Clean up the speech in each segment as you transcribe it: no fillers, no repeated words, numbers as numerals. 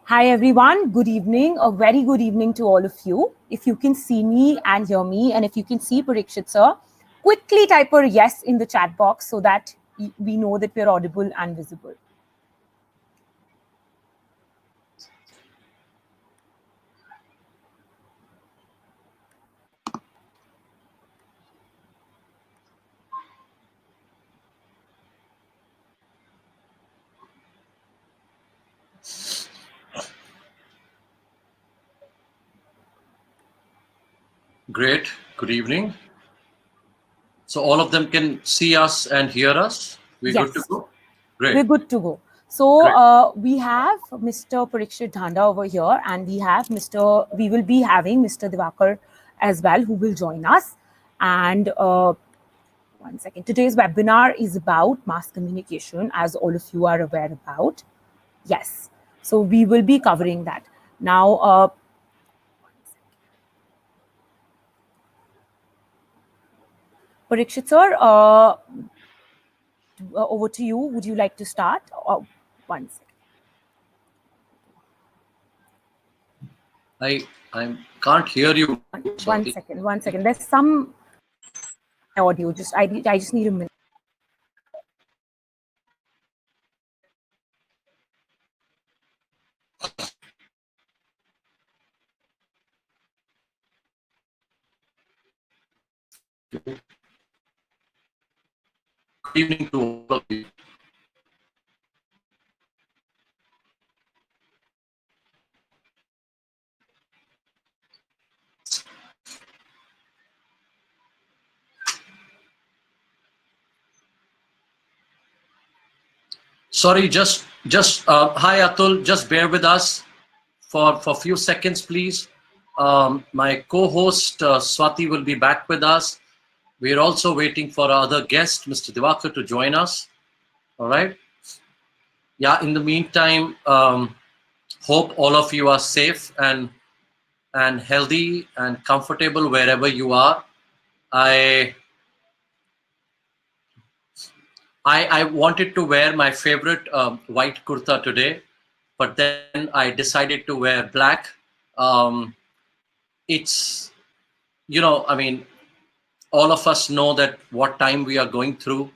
Hi everyone, good evening, a very good evening to all of you. If you can see me and hear me, and if you can see Parikshit sir, quickly type a yes in the chat box so that we know that we're audible and visible. Great. Good evening. So all of them can see us and hear us. We're Yes. good to go? Great. We're good to go. So we have Mr. Parikshit Dhanda over here, and we will be having Mr. Divakar as well, who will join us. And one second. Today's webinar is about mass communication, as all of you are aware about. Yes. So we will be covering that. Now, Parikshit sir, over to you. Would you like to start? One second. I can't hear you. One second. There's some audio. I just need a minute. Good evening to all of you. Sorry, hi Atul, just bear with us for a few seconds, please. My co-host Swati will be back with us. We're also waiting for our other guest, Mr. Divakar, to join us. All right. Yeah, in the meantime, hope all of you are safe and healthy and comfortable wherever you are. I wanted to wear my favorite white kurta today, but then I decided to wear black. It's, I mean, all of us know that what time we are going through.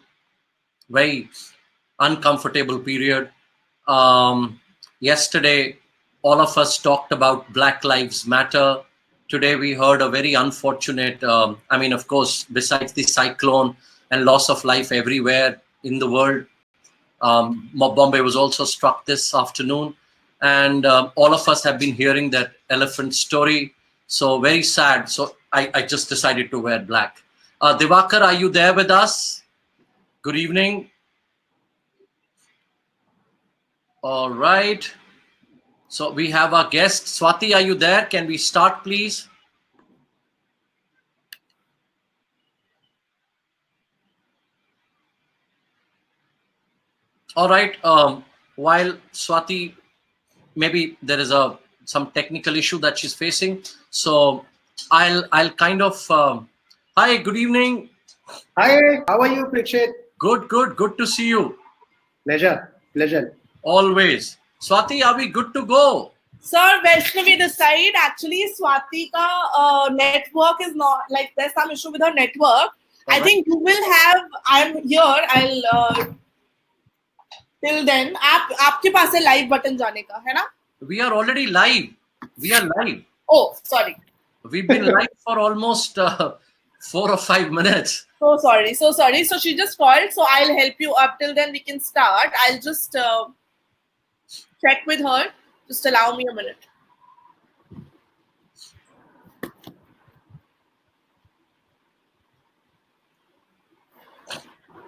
Very uncomfortable period. Yesterday, all of us talked about Black Lives Matter. Today, we heard a very unfortunate, of course, besides the cyclone and loss of life everywhere in the world, Bombay was also struck this afternoon. And all of us have been hearing that elephant story. So very sad. So I just decided to wear black. Divakar, are you there with us? Good evening. All right. So we have our guest. Swati, are you there? Can we start, please? All right. While Swati, maybe there is some technical issue that she's facing. So I'll kind of. Hi, good evening. Hi, how are you, Parikshit? Good to see you. Pleasure. Always. Swati, are we good to go? Sir, Vaishnavi this side. Actually, Swati ka network is not, like, there's some issue with her network. I think you will have, I'm here, I'll till then, आपके पास है live button जाने का, है ना? We are already live. We are live. Oh, sorry. We've been live for almost 4 or 5 minutes. So sorry. So she just called, so I'll help you up till then we can start. I'll just check with her. Just allow me a minute.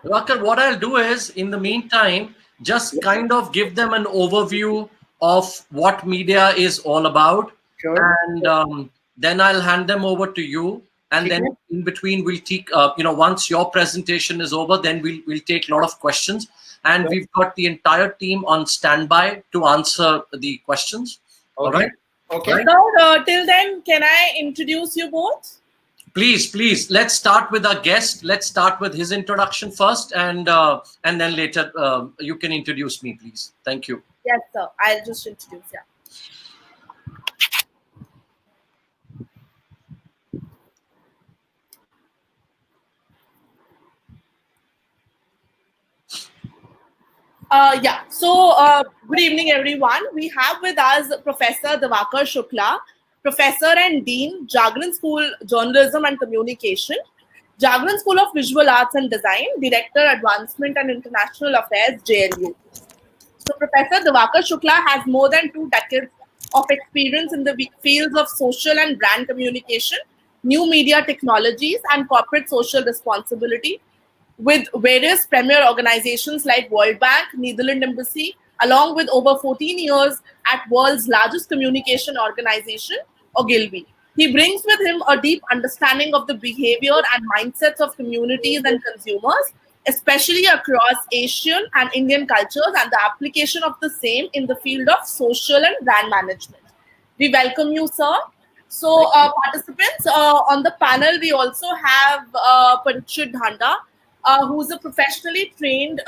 Rakar, what I'll do is, in the meantime, just kind of give them an overview of what media is all about. Sure. And then I'll hand them over to you. And then in between, we'll take, once your presentation is over, then we'll take a lot of questions. And we've got the entire team on standby to answer the questions. Okay. All right? Okay. Right? So till then, can I introduce you both? Please. Let's start with our guest. Let's start with his introduction first, and then later you can introduce me, please. Thank you. Yes, sir. I'll just introduce. Yeah. Yeah. So, good evening, everyone. We have with us Professor Divakar Shukla, Professor and Dean, Jagran School Journalism and Communication, Jagran School of Visual Arts and Design, Director Advancement and International Affairs, JLU. So, Professor Divakar Shukla has more than 2 decades of experience in the fields of social and brand communication, new media technologies, and corporate social responsibility with various premier organizations like World Bank, Netherlands Embassy, along with over 14 years at world's largest communication organization, Ogilvy. He brings with him a deep understanding of the behavior and mindsets of communities and consumers, especially across Asian and Indian cultures, and the application of the same in the field of social and brand management. We welcome you, sir. So, participants on the panel, we also have Parikshit Dhanda, who's a professionally trained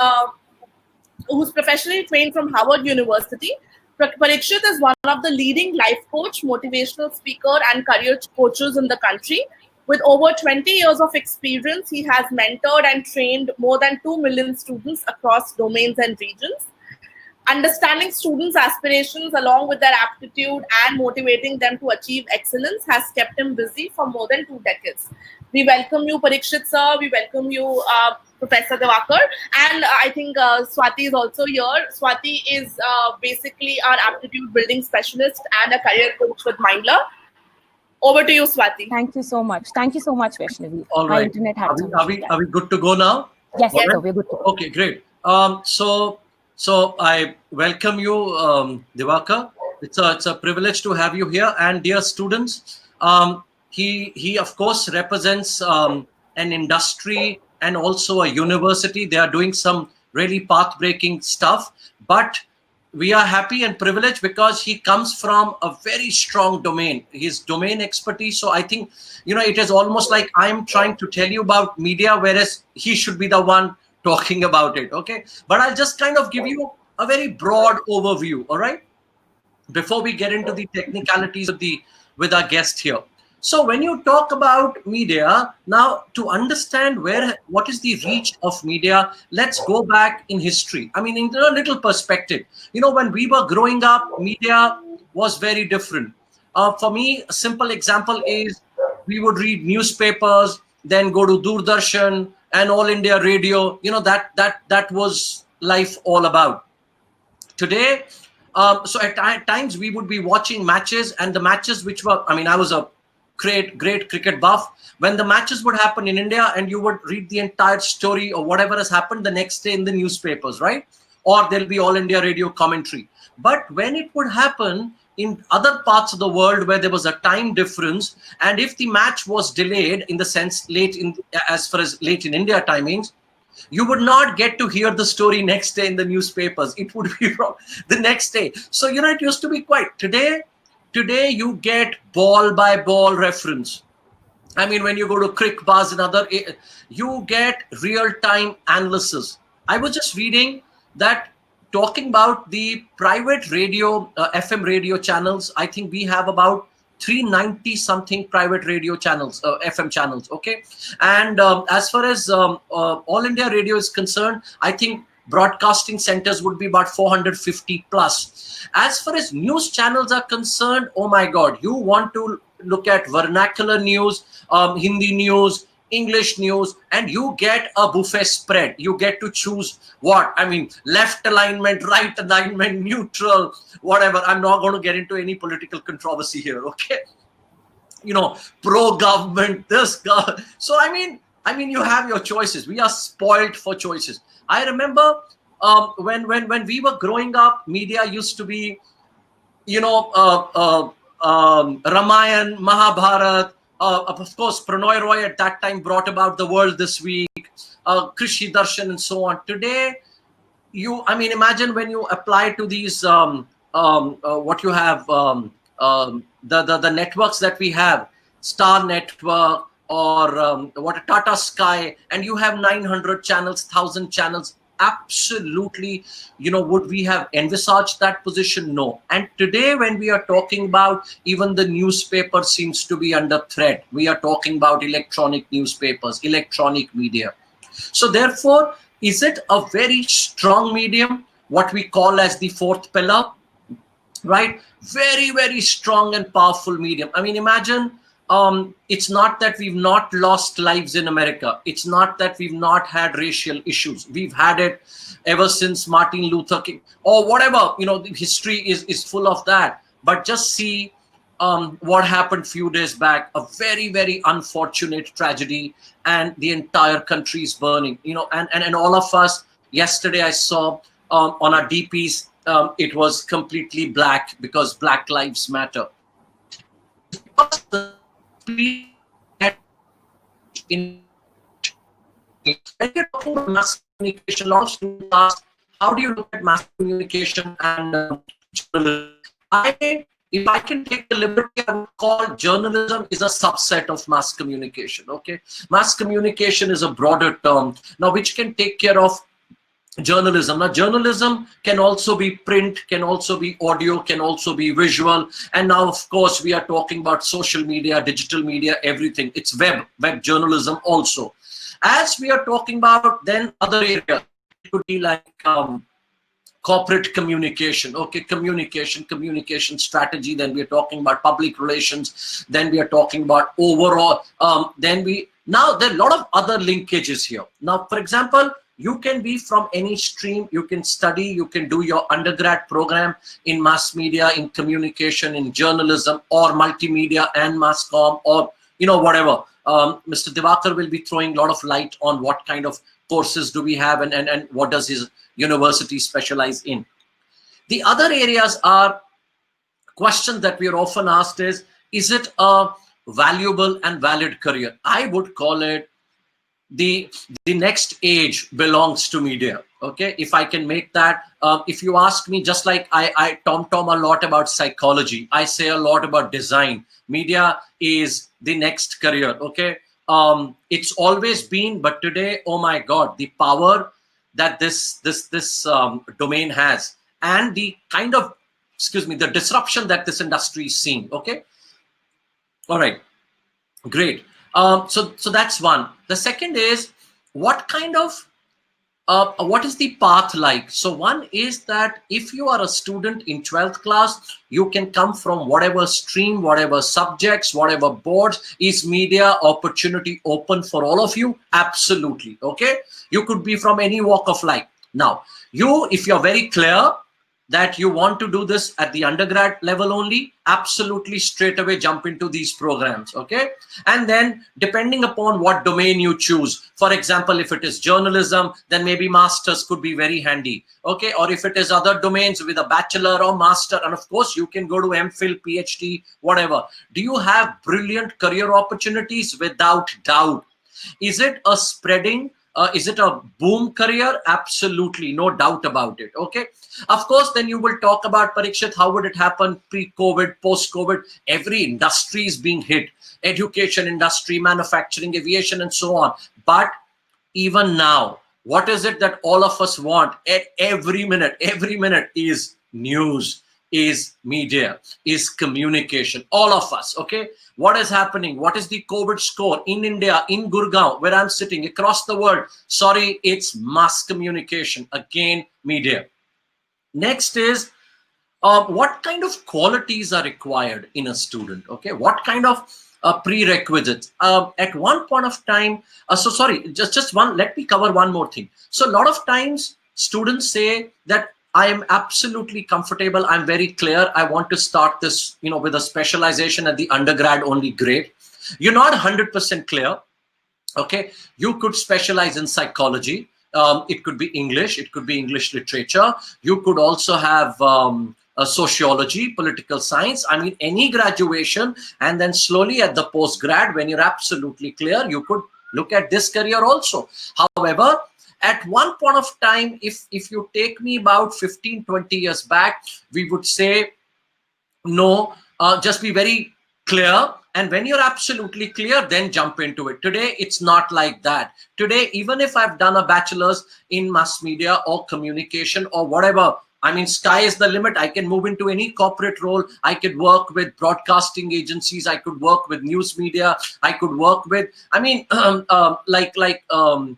from Harvard University. Parikshit is one of the leading life coach, motivational speaker, and career coaches in the country. With over 20 years of experience, he has mentored and trained more than 2 million students across domains and regions. Understanding students' aspirations along with their aptitude and motivating them to achieve excellence has kept him busy for more than 2 decades. We welcome you, Parikshit sir. We welcome you, Professor Divakar. And I think Swati is also here. Swati is basically our aptitude building specialist and a career coach with Mindler. Over to you, Swati. Thank you so much. Thank you so much, Vaishnavi. All My right. internet had some issues. Are we good to go now? Yes, All sir, right. we're good to go. Okay, great. So I welcome you, Divakar. It's a privilege to have you here. And dear students, he of course represents an industry and also a university. They are doing some really path-breaking stuff, but we are happy and privileged because he comes from a very strong domain, his domain expertise. So I think, it is almost like I'm trying to tell you about media, whereas he should be the one talking about it. Okay. But I'll just kind of give you a very broad overview. All right. Before we get into the technicalities with our guest here. So when you talk about media, now to understand what is the reach of media, let's go back in history. I mean, in a little perspective, when we were growing up, media was very different. For me, a simple example is we would read newspapers, then go to Doordarshan and All India Radio. That was life all about. Today, so at times we would be watching matches, and the matches which were, I was a great cricket buff. When the matches would happen in India, and you would read the entire story or whatever has happened the next day in the newspapers, right? Or there'll be All India Radio commentary. But when it would happen in other parts of the world where there was a time difference, and if the match was delayed, in the sense as far as late in India timings, you would not get to hear the story next day in the newspapers. It would be from the next day. So, it used to be quiet. Today you get ball by ball reference. When you go to crick bars and other, you get real time analysis. I was just reading that, talking about the private radio, FM radio channels. I think we have about 390 something private radio channels, FM channels. Okay. And as far as All India Radio is concerned, I think broadcasting centers would be about 450 plus. As far as news channels are concerned, oh my God, you want to look at vernacular news, Hindi news, English news, and you get a buffet spread. You get to choose what? Left alignment, right alignment, neutral, whatever. I'm not going to get into any political controversy here, okay? Pro-government, this guy. So, you have your choices. We are spoiled for choices. I remember when we were growing up, media used to be, Ramayan, Mahabharat. Of course, Prannoy Roy at that time brought about The World This Week, Krishi Darshan, and so on. Today, imagine when you apply to these, what you have, the networks that we have, Star Network or Tata Sky, and you have 900 channels, 1,000 channels. absolutely, would we have envisaged that position? No. And today when we are talking about, even the newspaper seems to be under threat. We are talking about electronic newspapers, electronic media. So therefore, is it a very strong medium, what we call as the fourth pillar, right? Very, very strong and powerful medium. I mean, imagine, it's not that we've not lost lives in America. It's not that we've not had racial issues. We've had it ever since Martin Luther King or whatever. The history is full of that. But just see what happened few days back, a very, very unfortunate tragedy, and the entire country is burning. And all of us, yesterday I saw on our DPs, it was completely black because Black Lives Matter. Because the in when you're talking about mass communication, a lot of students ask, how do you look at mass communication and journalism? If I can take the liberty, I would call journalism is a subset of mass communication. Okay, mass communication is a broader term now, which can take care of journalism. Now, journalism can also be print, can also be audio, can also be visual, and now, of course, we are talking about social media, digital media, everything. It's web journalism also. As we are talking about then other areas, it could be like corporate communication, okay, communication strategy. Then we are talking about public relations. Then we are talking about overall. Now there are a lot of other linkages here. Now, for example, you can be from any stream, you can study, you can do your undergrad program in mass media, in communication, in journalism, or multimedia and mass comm, or whatever. Mr. Divakar will be throwing a lot of light on what kind of courses do we have, and what does his university specialize in. The other areas are questions that we are often asked is it a valuable and valid career? I would call it the next age belongs to media. Okay, if I can make that, if you ask me, just like I tom a lot about psychology, I say a lot about design. Media is the next career. Okay, it's always been, but today, oh my God, the power that this domain has, and the kind of, the disruption that this industry is seeing. Okay, all right, great. So that's one. The second is, what kind of what is the path like? So one is that if you are a student in 12th class, you can come from whatever stream, whatever subjects, whatever boards. Is media opportunity open for all of you? Absolutely. Okay, you could be from any walk of life. Now, if you're very clear that you want to do this at the undergrad level only, absolutely straight away jump into these programs. Okay, and then depending upon what domain you choose, for example, if it is journalism, then maybe masters could be very handy. Okay, or if it is other domains with a bachelor or master, and of course you can go to MPhil, PhD, whatever. Do you have brilliant career opportunities? Without doubt. Is it a spreading? Is it a boom career? Absolutely, no doubt about it. Okay, of course, then you will talk about, Parikshit, how would it happen pre-COVID, post-COVID? Every industry is being hit, education industry, manufacturing, aviation, and so on. But even now, what is it that all of us want at every minute? Every minute is news, is media, is communication, all of us. Okay, what is happening? What is the COVID score in India, in Gurgaon, where I'm sitting, across the world? Sorry, it's mass communication, again, media. Next is, what kind of qualities are required in a student? Okay, what kind of prerequisites? At one point of time, just one, let me cover one more thing. So a lot of times students say that I am absolutely comfortable, I'm very clear, I want to start this, with a specialization at the undergrad only. Great. You're not 100% clear. Okay, you could specialize in psychology. It could be English, it could be English literature. You could also have sociology, political science. I mean, any graduation, and then slowly at the postgrad, when you're absolutely clear, you could look at this career also. However, at one point of time, if you take me about 15-20 years back, we would say, no, just be very clear. And when you're absolutely clear, then jump into it. Today, it's not like that. Today, even if I've done a bachelor's in mass media or communication or whatever, I mean, sky is the limit. I can move into any corporate role. I could work with broadcasting agencies. I could work with news media. I could work with, I mean, Divakar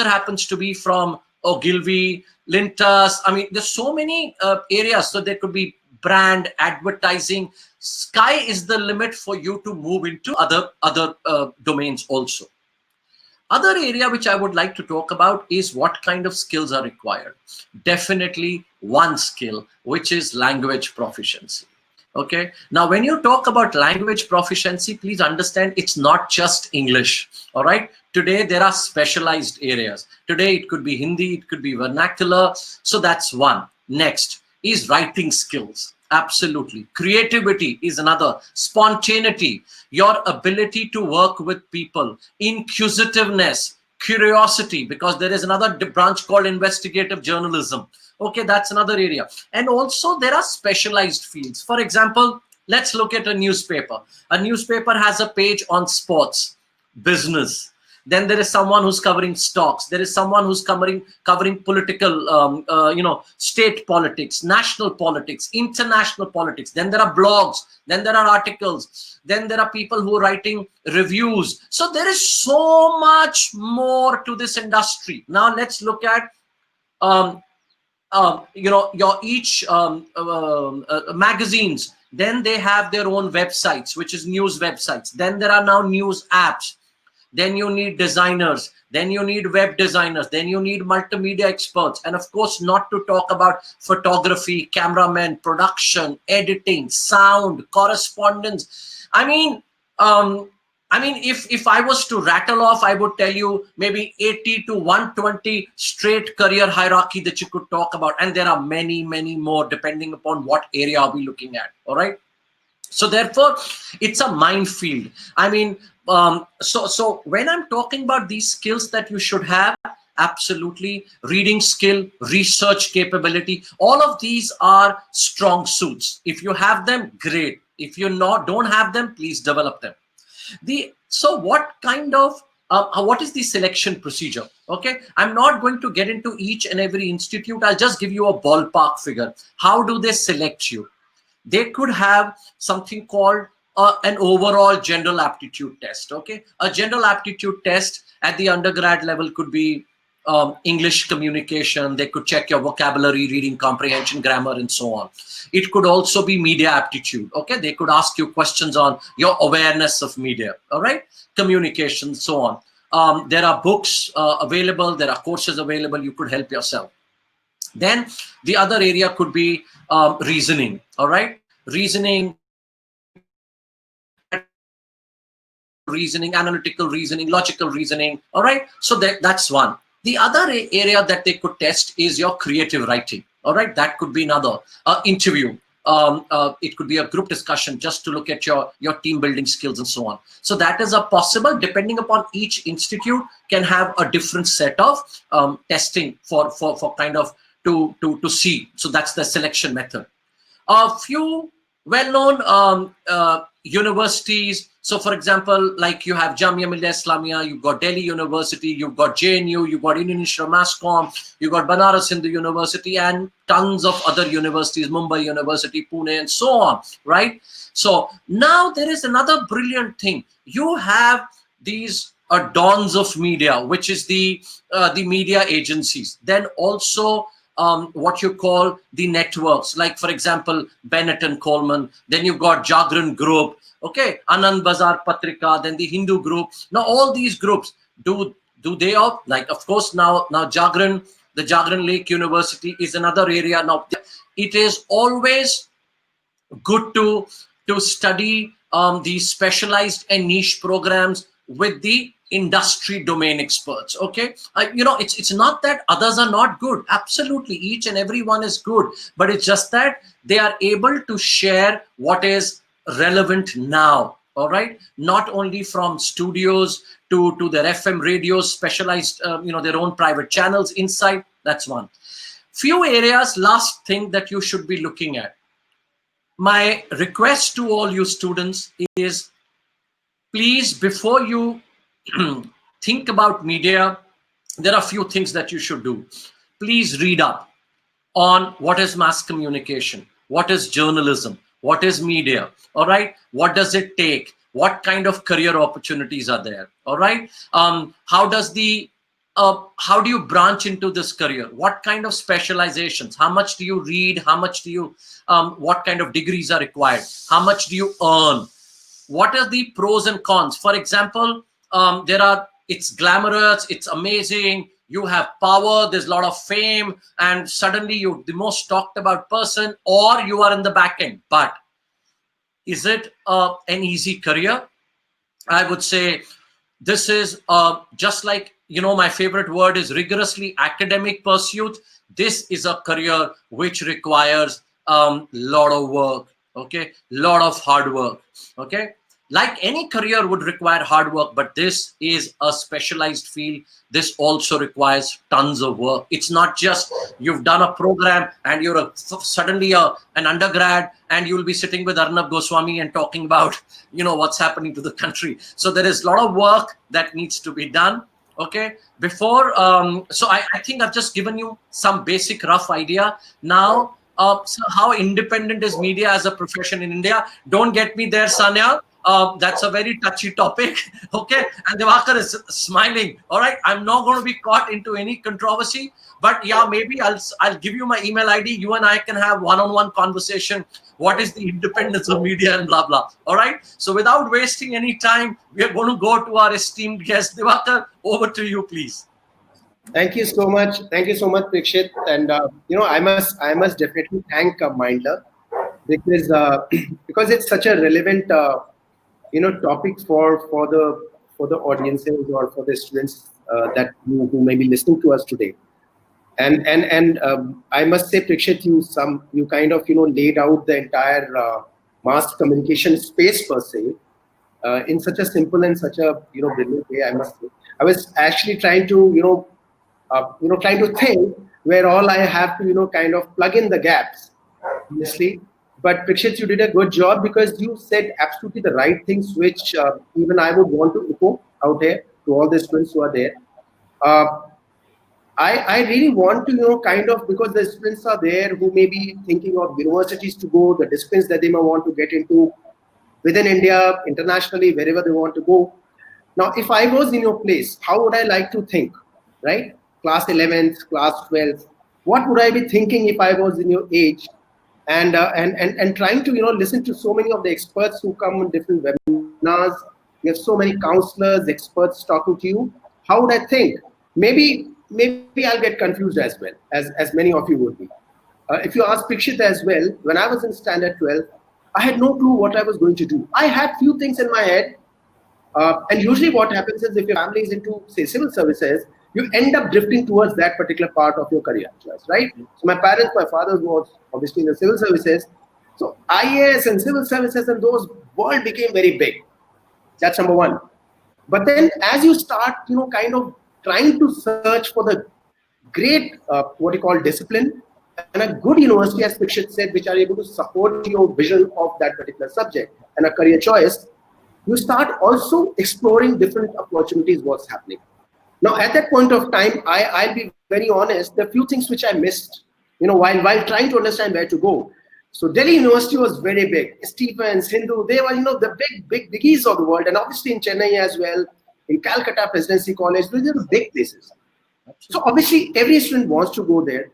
happens to be from Ogilvy, Lintas. I mean, there's so many areas. So there could be brand, advertising. Sky is the limit for you to move into other domains also. Other area which I would like to talk about is what kind of skills are required. Definitely one skill, which is language proficiency. Okay. Now, when you talk about language proficiency, please understand it's not just English. All right. Today, there are specialized areas. Today, it could be Hindi, it could be vernacular. So that's one. Next is writing skills. Absolutely. Creativity is another. Spontaneity, your ability to work with people, inquisitiveness, curiosity, because there is another branch called investigative journalism. Okay, that's another area. And also there are specialized fields. For example, let's look at a newspaper. A newspaper has a page on sports, business. Then there is someone who's covering stocks. There is someone who's covering political, state politics, national politics, international politics. Then there are blogs. Then there are articles. Then there are people who are writing reviews. So there is so much more to this industry. Now let's look at, your each magazines. Then they have their own websites, which is news websites. Then there are now news apps. Then you need designers, then you need web designers, then you need multimedia experts, and of course, not to talk about photography, cameramen, production, editing, sound, correspondence. I mean, if I was to rattle off, I would tell you maybe 80 to 120 straight career hierarchy that you could talk about, and there are many, many more depending upon what area are we looking at. All right. So therefore, it's a minefield. I mean, so when I'm talking about these skills that you should have, absolutely, reading skill, research capability, all of these are strong suits. If you have them, great. If you don't have them, please develop them. So what kind of what is the selection procedure? Okay, I'm not going to get into each and every institute. I'll just give you a ballpark figure. How do they select you? They could have something called an overall general aptitude test. Okay, a general aptitude test at the undergrad level could be English communication. They could check your vocabulary, reading comprehension, grammar, and so on. It could also be media aptitude. Okay, they could ask you questions on your awareness of media. All right, communication, so on. There are books available. There are courses available. You could help yourself. Then the other area could be reasoning. All right, reasoning, analytical reasoning, logical reasoning. All right, so that's one. The other area that they could test is your creative writing. All right, that could be another interview. It could be a group discussion just to look at your team building skills and so on. So that is a possible, depending upon each institute can have a different set of testing for kind of to see. So that's the selection method. A few well-known universities. So for example, like you have Jamia Millia Islamia, you've got Delhi University, you've got JNU, you've got Indian Institute of Mass Comm, you've got Banaras Hindu University, and tons of other universities, Mumbai University, Pune, and so on, right? So now there is another brilliant thing. You have these dons of media, which is the media agencies. Then also what you call the networks, like for example, Bennett and Coleman. Then you've got Jagran Group, okay, Anand Bazar Patrika, then the Hindu Group. Now all these groups, do they all, like, of course, now Jagran, the Jagran Lake University is another area. Now it is always good to study these specialized and niche programs with the industry domain experts. Okay, it's not that others are not good. Absolutely, each and every one is good, but it's just that they are able to share what is relevant now. All right, not only from studios to their FM radios, specialized their own private channels inside. That's one. Few areas, last thing that you should be looking at. My request to all you students is please, before you think about media, there are a few things that you should do. Please read up on what is mass communication, what is journalism, what is media, all right? What does it take? What kind of career opportunities are there, all right? How do you branch into this career? What kind of specializations? How much do you read? How much do you, what kind of degrees are required? How much do you earn? What are the pros and cons? For example, it's glamorous, it's amazing, you have power, there's a lot of fame, and suddenly you're the most talked about person, or you are in the back end. But is it an easy career? I would say this is just like, my favorite word is rigorously academic pursuit. This is a career which requires lot of work, okay, lot of hard work, okay. Like any career would require hard work, but this is a specialized field. This also requires tons of work. It's not just you've done a program and you're suddenly an undergrad and you'll be sitting with Arnab Goswami and talking about, what's happening to the country. So there is a lot of work that needs to be done. Okay, before, so I think I've just given you some basic rough idea. Now, so how independent is media as a profession in India? Don't get me there, Sanya. That's a very touchy topic. Okay, and Devakar is smiling. All right, I'm not going to be caught into any controversy, but yeah, maybe I'll give you my email ID. You and I can have one-on-one conversation. What is the independence of media and blah blah. All right. So without wasting any time, we are going to go to our esteemed guest. Devakar, over to you, please. Thank you so much. Thank you so much, Prakshit. And I must definitely thank Mindler because because it's such a relevant topic for the audiences or for the students that who may be listening to us today. And I must say, Prakshit, you kind of laid out the entire mass communication space per se in such a simple and such a brilliant way. I must say, I was actually trying to trying to think where all I have to kind of plug in the gaps, obviously. But Prakshit, you did a good job because you said absolutely the right things, which even I would want to echo out here to all the students who are there. I really want to, kind of, because the students are there who may be thinking of universities to go, the disciplines that they may want to get into within India, internationally, wherever they want to go. Now, if I was in your place, how would I like to think, right? Class 11th, class 12th, what would I be thinking if I was in your age? And trying to, listen to so many of the experts who come on different webinars. You have so many counselors, experts talking to you. How would I think? Maybe I'll get confused as well, as many of you would be. If you ask Prakshit as well, when I was in standard 12, I had no clue what I was going to do. I had few things in my head. And usually what happens is if your family is into, say, civil services, you end up drifting towards that particular part of your career choice, right? So my father was obviously in the civil services. So IAS and civil services and those world became very big. That's number one. But then as you start, kind of trying to search for the great, what you call discipline and a good university, as Prakshit said, which are able to support your vision of that particular subject and a career choice, you start also exploring different opportunities, what's happening. Now, at that point of time, I'll be very honest, there are few things which I missed, while trying to understand where to go. So Delhi University was very big. Stephens, Hindu, they were, the big biggies of the world. And obviously in Chennai as well, in Calcutta Presidency College, those are the big places. So obviously every student wants to go there.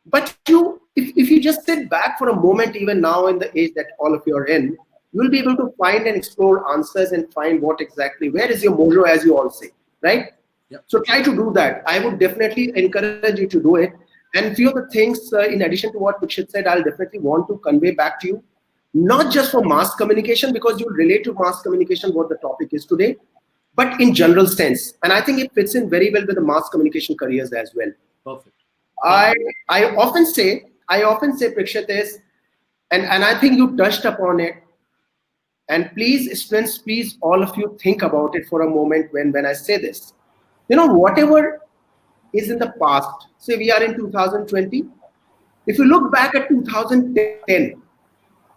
But if you just sit back for a moment, even now in the age that all of you are in, you will be able to find and explore answers and find where is your mojo, as you all say, right? Yep. So try to do that. I would definitely encourage you to do it. And few of the things, in addition to what Prakshit said, I'll definitely want to convey back to you, not just for mass communication, because you relate to mass communication, what the topic is today, but in general sense. And I think it fits in very well with the mass communication careers as well. Perfect. I often say, Prakshit, is, and I think you touched upon it, and please, students, please, all of you think about it for a moment when I say this. Whatever is in the past, say we are in 2020, if you look back at 2010,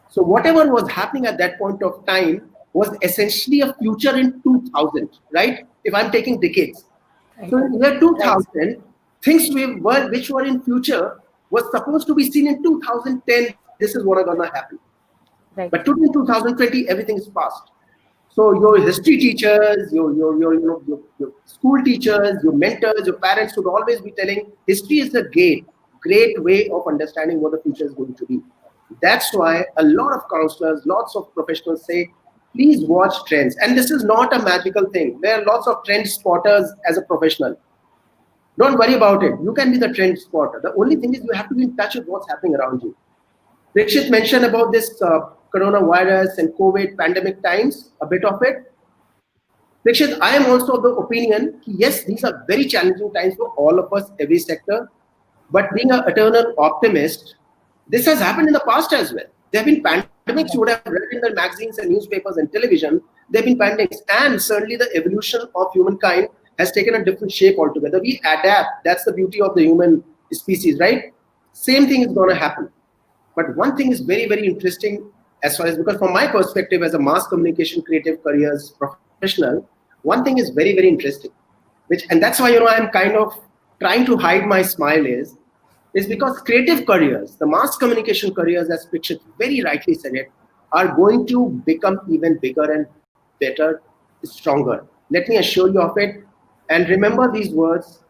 so whatever was happening at that point of time, was essentially a future in 2000, right? If I'm taking decades. Right. So in year 2000, things which were in future was supposed to be seen in 2010, that this is what are going to happen. Right. But today in 2020, everything is past. So your history teachers, your school teachers, your mentors, your parents should always be telling history is a great way of understanding what the future is going to be. That's why a lot of counselors, lots of professionals say, please watch trends. And this is not a magical thing. There are lots of trend spotters as a professional. Don't worry about it. You can be the trend spotter. The only thing is you have to be in touch with what's happening around you. Rikshit mentioned about this coronavirus and COVID pandemic times, a bit of it. Rikshit, I am also of the opinion, yes, these are very challenging times for all of us, every sector. But being an eternal optimist, this has happened in the past as well. There have been pandemics you would have read in the magazines and newspapers and television. There have been pandemics, and certainly the evolution of humankind has taken a different shape altogether. We adapt. That's the beauty of the human species, right? Same thing is going to happen. But one thing is very, very interesting as far as, because from my perspective as a mass communication creative careers professional, one thing is very, very interesting, and that's why, I'm kind of trying to hide my smile is because creative careers, the mass communication careers, as Pikshit very rightly said it, are going to become even bigger and better, stronger. Let me assure you of it. And remember these words,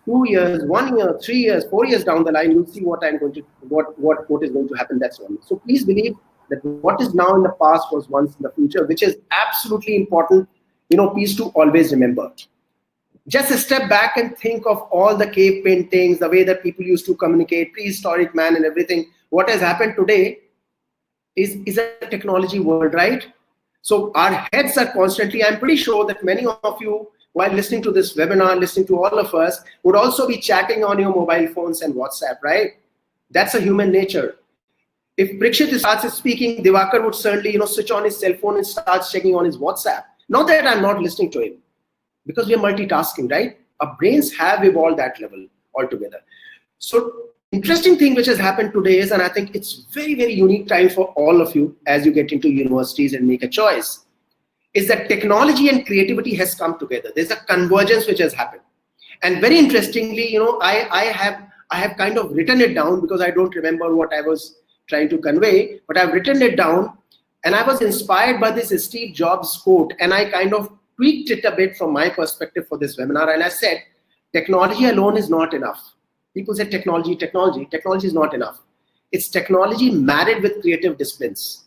2 years, 1 year, 3 years, 4 years down the line, you'll see what is going to happen. That's one. So please believe that what is now in the past was once in the future, which is absolutely important, please to always remember. Just step back and think of all the cave paintings, the way that people used to communicate, prehistoric man and everything. What has happened today is a technology world, right? So our heads are constantly, I'm pretty sure that many of you, while listening to this webinar, listening to all of us, would also be chatting on your mobile phones and WhatsApp, right? That's a human nature. If Prikshit starts speaking, Divakar would certainly, switch on his cell phone and starts checking on his WhatsApp. Not that I'm not listening to him, because we are multitasking, right? Our brains have evolved that level altogether. So interesting thing which has happened today is, and I think it's very, very unique time for all of you as you get into universities and make a choice, is that technology and creativity has come together. There's a convergence which has happened. And very interestingly, I have kind of written it down because I don't remember what I was trying to convey, but I've written it down, and I was inspired by this Steve Jobs quote, and I kind of tweaked it a bit from my perspective for this webinar, and I said, technology alone is not enough. People say technology is not enough. It's technology married with creative disciplines,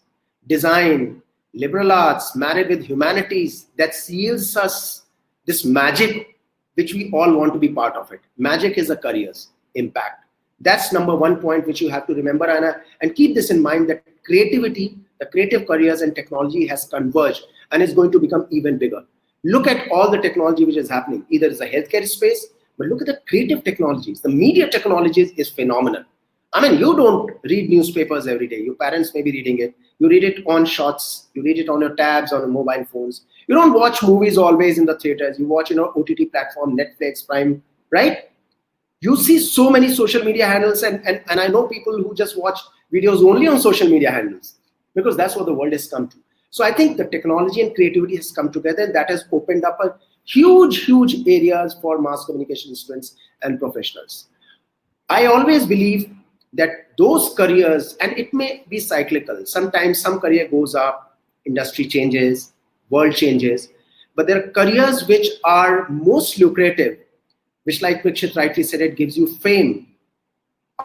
design, liberal arts, married with humanities, that yields us this magic which we all want to be part of it. Magic is a career's impact. That's number one point which you have to remember, and keep this in mind, that creativity, the creative careers and technology has converged and is going to become even bigger. Look at all the technology which is happening. Either it's a healthcare space, but look at the creative technologies. The media technologies is phenomenal. I mean, you don't read newspapers every day. Your parents may be reading it. You read it on shots. You read it on your tabs, on your mobile phones. You don't watch movies always in the theaters. You watch, OTT platform, Netflix, Prime, right? You see so many social media handles, and I know people who just watch videos only on social media handles, because that's what the world has come to. So I think the technology and creativity has come together, and that has opened up a huge areas for mass communication students and professionals. I always believe that those careers, and it may be cyclical, sometimes some career goes up, industry changes, world changes, but there are careers which are most lucrative, which, like Prikshit rightly said, it gives you fame,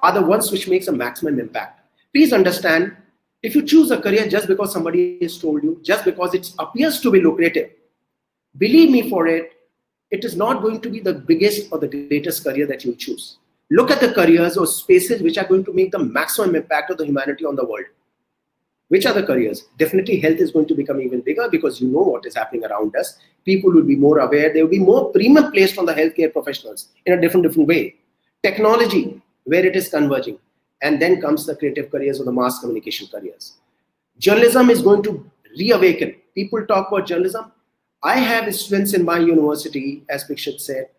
are the ones which makes a maximum impact. Please understand, if you choose a career just because somebody has told you, just because it appears to be lucrative, believe me for it, it is not going to be the biggest or the greatest career that you choose. Look at the careers or spaces which are going to make the maximum impact of the humanity on the world. Which are the careers? Definitely health is going to become even bigger, because you know what is happening around us. People will be more aware. There will be more premium placed on the healthcare professionals in a different way. Technology, where it is converging. And then comes the creative careers or the mass communication careers. Journalism is going to reawaken. People talk about journalism. I have students in my university, as Pikshit said,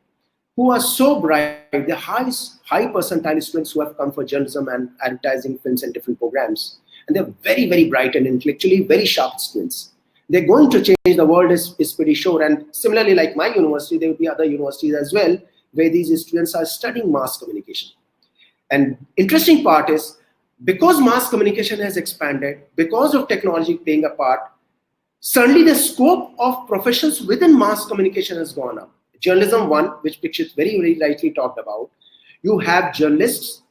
who are so bright. They're high percentile students who have come for journalism and advertising, films and different programs. And they're very, very bright and intellectually very sharp students. They're going to change the world is pretty sure. And similarly, like my university, there will be other universities as well where these students are studying mass communication. And interesting part is, because mass communication has expanded, because of technology playing a part, suddenly the scope of professions within mass communication has gone up. Journalism one, which Pikshit very, very rightly talked about. You have journalists,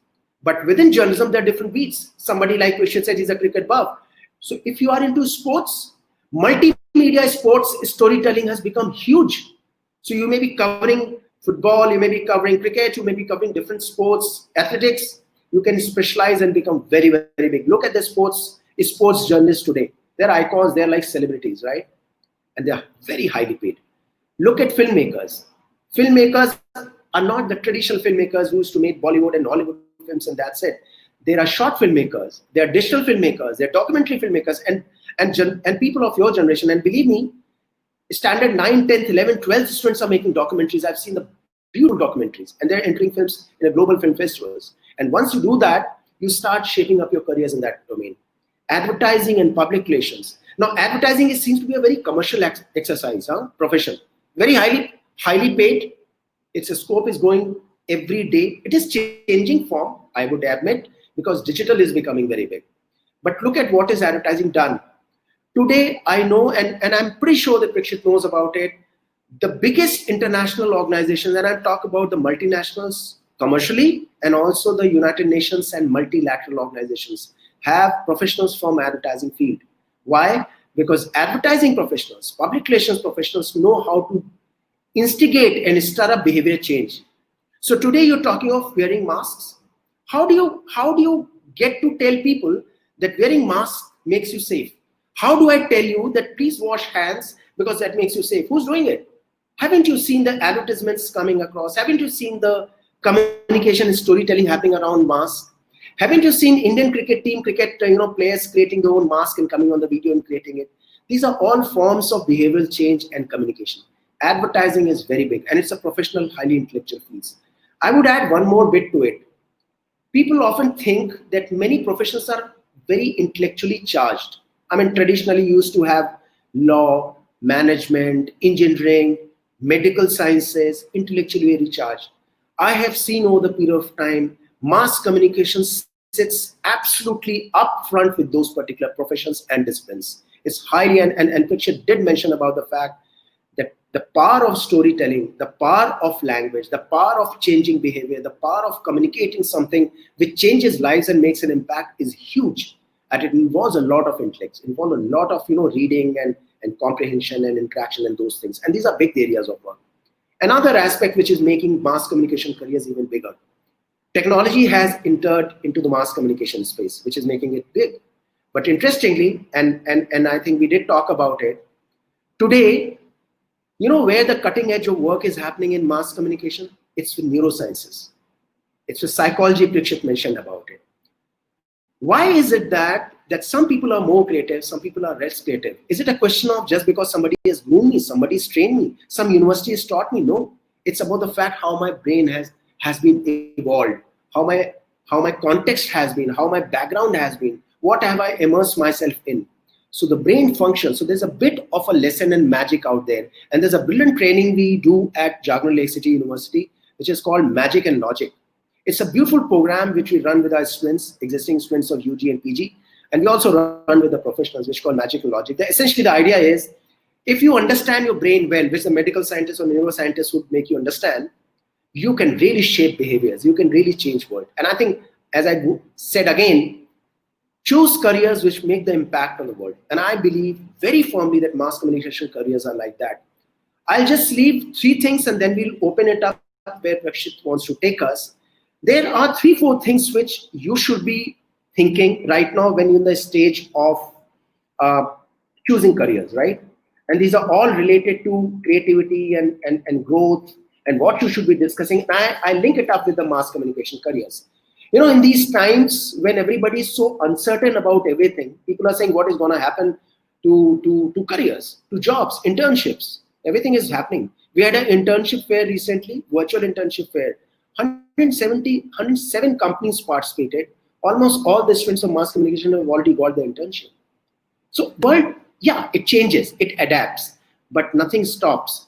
but within journalism, there are different beats. Somebody like Pikshit said, he's a cricket buff. So if you are into sports, multimedia sports storytelling has become huge. So you may be covering football, you may be covering cricket, you may be covering different sports, athletics. You can specialize and become very, very big. Look at the sports journalists today. They're icons, they're like celebrities, right? And they're very highly paid. Look at filmmakers. Filmmakers are not the traditional filmmakers who used to make Bollywood and Hollywood films and that's it. There are short filmmakers, there are digital filmmakers, there are documentary filmmakers, and people of your generation. And believe me, standard 9, 10th, 11th, 12th students are making documentaries. I've seen the beautiful documentaries, and they're entering films in a global film festivals. And once you do that, you start shaping up your careers in that domain. Advertising and public relations. Now, advertising seems to be a very commercial exercise, profession. Very highly paid. Its scope is growing every day. It is changing form, I would admit, because digital is becoming very big. But look at what is advertising done. Today, I know, and I'm pretty sure that Pikshit knows about it, the biggest international organizations, and I'm talking about the multinationals commercially, and also the United Nations and multilateral organizations, have professionals from advertising field. Why? Because advertising professionals, public relations professionals know how to instigate and stir up behavior change. So today you're talking of wearing masks. How do you get to tell people that wearing masks makes you safe? How do I tell you that please wash hands because that makes you safe? Who's doing it? Haven't you seen the advertisements coming across? Haven't you seen the communication and storytelling happening around masks? Haven't you seen Indian cricket team, players creating their own mask and coming on the video and creating it? These are all forms of behavioral change and communication. Advertising is very big, and it's a professional, highly intellectual field. I would add one more bit to it. People often think that many professions are very intellectually charged. I mean, traditionally used to have law, management, engineering, medical sciences, intellectually very charged. I have seen over the period of time, mass communication sits absolutely up front with those particular professions and disciplines. It's highly, and Pikshit did mention about the fact that the power of storytelling, the power of language, the power of changing behavior, the power of communicating something which changes lives and makes an impact is huge. And it involves a lot of intellect, it involves a lot of reading and comprehension and interaction and those things. And these are big areas of work. Another aspect which is making mass communication careers even bigger. Technology has entered into the mass communication space, which is making it big. But interestingly, and I think we did talk about it, today, where the cutting edge of work is happening in mass communication? It's with neurosciences. It's with psychology. Pikshit mentioned about it. Why is it that some people are more creative, some people are less creative? Is it a question of just because somebody has groomed me, somebody's trained me, some university has taught me? No. It's about the fact how my brain has been evolved, how my context has been, how my background has been, what have I immersed myself in. So the brain functions. So there's a bit of a lesson and magic out there. And there's a brilliant training we do at Jagranda Lake City University, which is called Magic and Logic. It's a beautiful program which we run with our students, existing students of UG and PG. And we also run with the professionals, which is called Magic and Logic. Essentially, the idea is, if you understand your brain well, which the medical scientists or neuroscientists would make you understand, you can really shape behaviors. You can really change world. And I think, as I said again, choose careers which make the impact on the world. And I believe very firmly that mass communication careers are like that. I'll just leave 3 things and then we'll open it up where Pikshit wants to take us. There are 3-4 things which you should be thinking right now when you're in the stage of choosing careers, right? And these are all related to creativity and growth and what you should be discussing. I link it up with the mass communication careers. In these times when everybody is so uncertain about everything, people are saying what is going to happen to careers, to jobs, internships. Everything is happening. We had an internship fair recently, virtual internship fair. 107 companies participated. Almost all the students of mass communication have already got the internship. So world Yeah, it changes, it adapts, but nothing stops.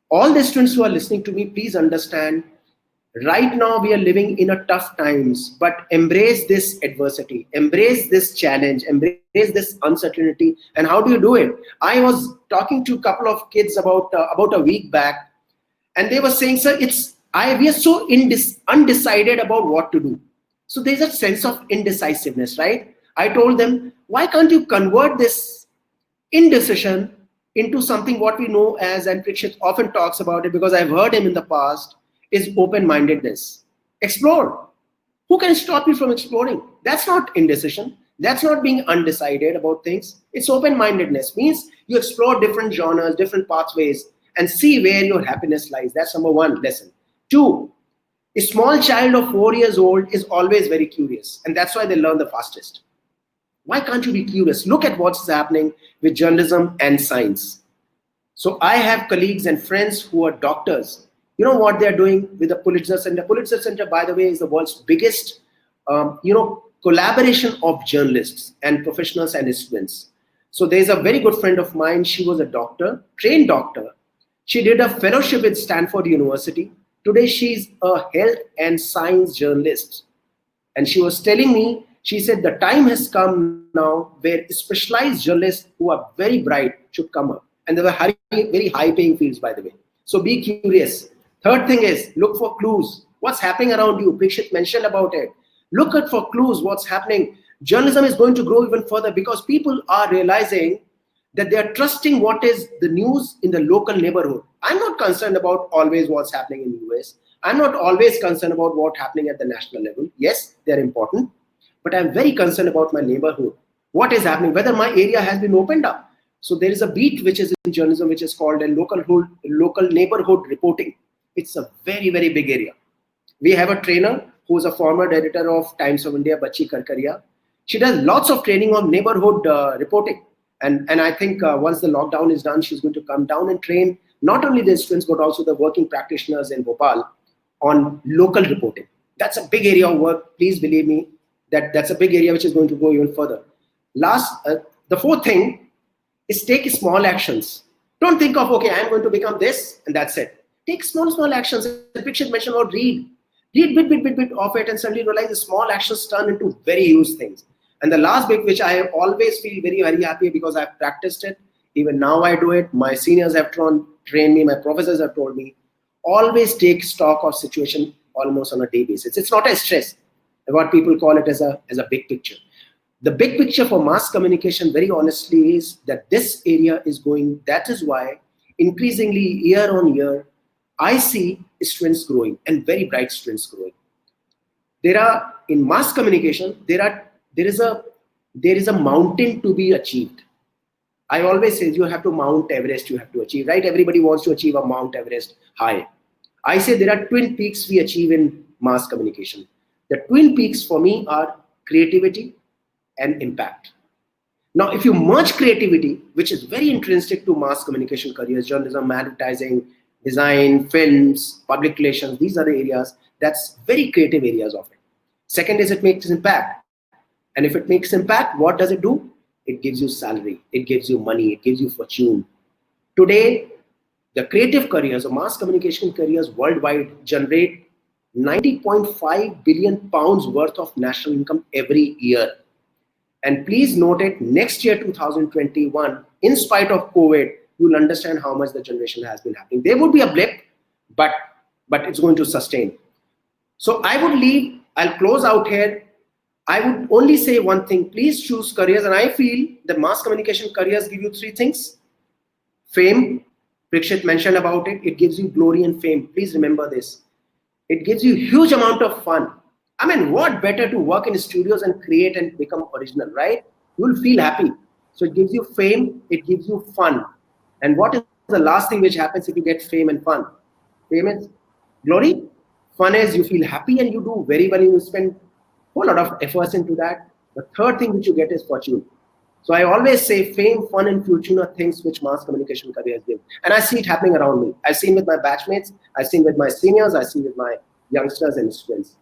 All the students who are listening to me, please understand, right now we are living in a tough times, but embrace this adversity, embrace this challenge, embrace this uncertainty. And how do you do it? I was talking to a couple of kids about a week back, and they were saying, sir, we are so undecided about what to do. So there's a sense of indecisiveness, right? I told them, why can't you convert this indecision into something what we know as, and Prikshit often talks about it because I've heard him in the past, is open-mindedness. Explore. Who can stop you from exploring? That's not indecision. That's not being undecided about things. It's open-mindedness. Means you explore different genres, different pathways, and see where your happiness lies. That's number one lesson. Two, a small child of 4 years old is always very curious, and that's why they learn the fastest. Why can't you be curious? Look at what's happening with journalism and science. So I have colleagues and friends who are doctors. You know what they're doing with the Pulitzer Center? Pulitzer Center, by the way, is the world's biggest, collaboration of journalists and professionals and students. So there's a very good friend of mine. She was a doctor, trained doctor. She did a fellowship with Stanford University. Today, she's a health and science journalist. And she was telling me, she said, the time has come now where specialized journalists who are very bright should come up. And there were very high paying fields, by the way. So be curious. Third thing is, look for clues. What's happening around you? Prikshit mentioned about it. Look at for clues, what's happening. Journalism is going to grow even further because people are realizing that they are trusting what is the news in the local neighborhood. I'm not concerned about always what's happening in the US. I'm not always concerned about what's happening at the national level. Yes, they're important, but I'm very concerned about my neighborhood. What is happening, whether my area has been opened up. So there is a beat which is in journalism, which is called a local neighborhood reporting. It's a very, very big area. We have a trainer who is a former editor of Times of India, Bachi Karkaria. She does lots of training on neighborhood reporting. And I think once the lockdown is done, she's going to come down and train not only the students, but also the working practitioners in Bhopal on local reporting. That's a big area of work. Please believe me, that's a big area which is going to go even further. The fourth thing is take small actions. Don't think of, okay, I'm going to become this and that's it. Take small actions. Prikshit mentioned about read bit of it and suddenly realize the small actions turn into very huge things. And the last bit, which I always feel very, very happy because I've practiced it. Even now I do it. My seniors have trained me. My professors have told me, always take stock of situation almost on a day basis. It's not a stress. What people call it as a big picture. The big picture for mass communication, very honestly, is that this area is going. That is why increasingly year on year, I see students growing and very bright students growing. There are, in mass communication, there is a mountain to be achieved. I always say you have to Mount Everest, you have to achieve, right? Everybody wants to achieve a Mount Everest high. I say there are twin peaks we achieve in mass communication. The twin peaks for me are creativity and impact. Now, if you merge creativity, which is very intrinsic to mass communication careers, journalism, advertising, design, films, public relations, these are the areas, that's very creative areas of it. Second is it makes impact. And if it makes impact, what does it do? It gives you salary, it gives you money, it gives you fortune. Today, the creative careers or mass communication careers worldwide generate 90.5 billion pounds worth of national income every year. And please note it, next year, 2021, in spite of COVID, you'll understand how much the generation has been happening. There would be a blip, but it's going to sustain. So I'll close out here. I would only say one thing, please choose careers. And I feel the mass communication careers give you three things. Fame, Prikshit mentioned about it. It gives you glory and fame. Please remember this. It gives you huge amount of fun. I mean, what better to work in studios and create and become original, right? You'll feel happy. So it gives you fame, it gives you fun. And what is the last thing which happens if you get fame and fun? Fame is glory. Fun is you feel happy and you do very well. You spend a whole lot of efforts into that. The third thing which you get is fortune. So I always say fame, fun, and fortune are things which mass communication careers give. And I see it happening around me. I've seen with my batchmates, I've seen with my seniors, I've seen with my youngsters and students.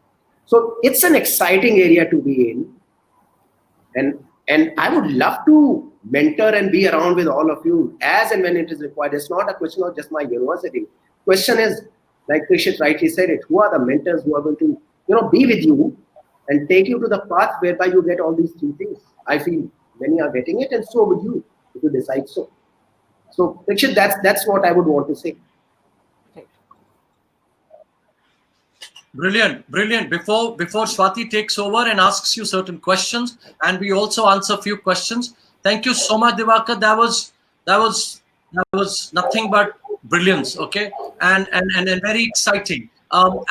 So it's an exciting area to be in. And And I would love to mentor and be around with all of you as and when it is required. It's not a question of just my university. Question is, like Krishit rightly said it, who are the mentors who are going to, be with you and take you to the path whereby you get all these three things? I feel many are getting it, and so would you if you decide so. So, Krishit, that's what I would want to say. Brilliant, brilliant. Before Swati takes over and asks you certain questions, and we also answer a few questions. Thank you so much, Divakar. That was nothing but brilliance. Okay, and very exciting.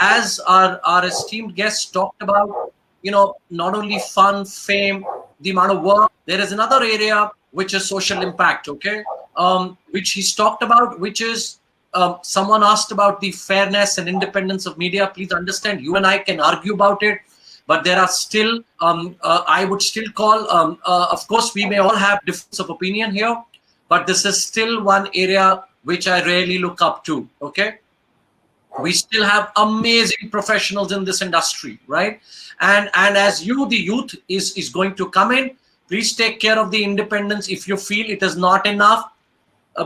As our esteemed guests talked about, not only fun, fame, the amount of work. There is another area which is social impact. Okay, which he's talked about, which is. Someone asked about the fairness and independence of media. Please understand, you and I can argue about it, but there are still, I would still call, of course, we may all have difference of opinion here, but this is still one area which I really look up to, okay? We still have amazing professionals in this industry, right? And as you, the youth, is going to come in, please take care of the independence. If you feel it is not enough,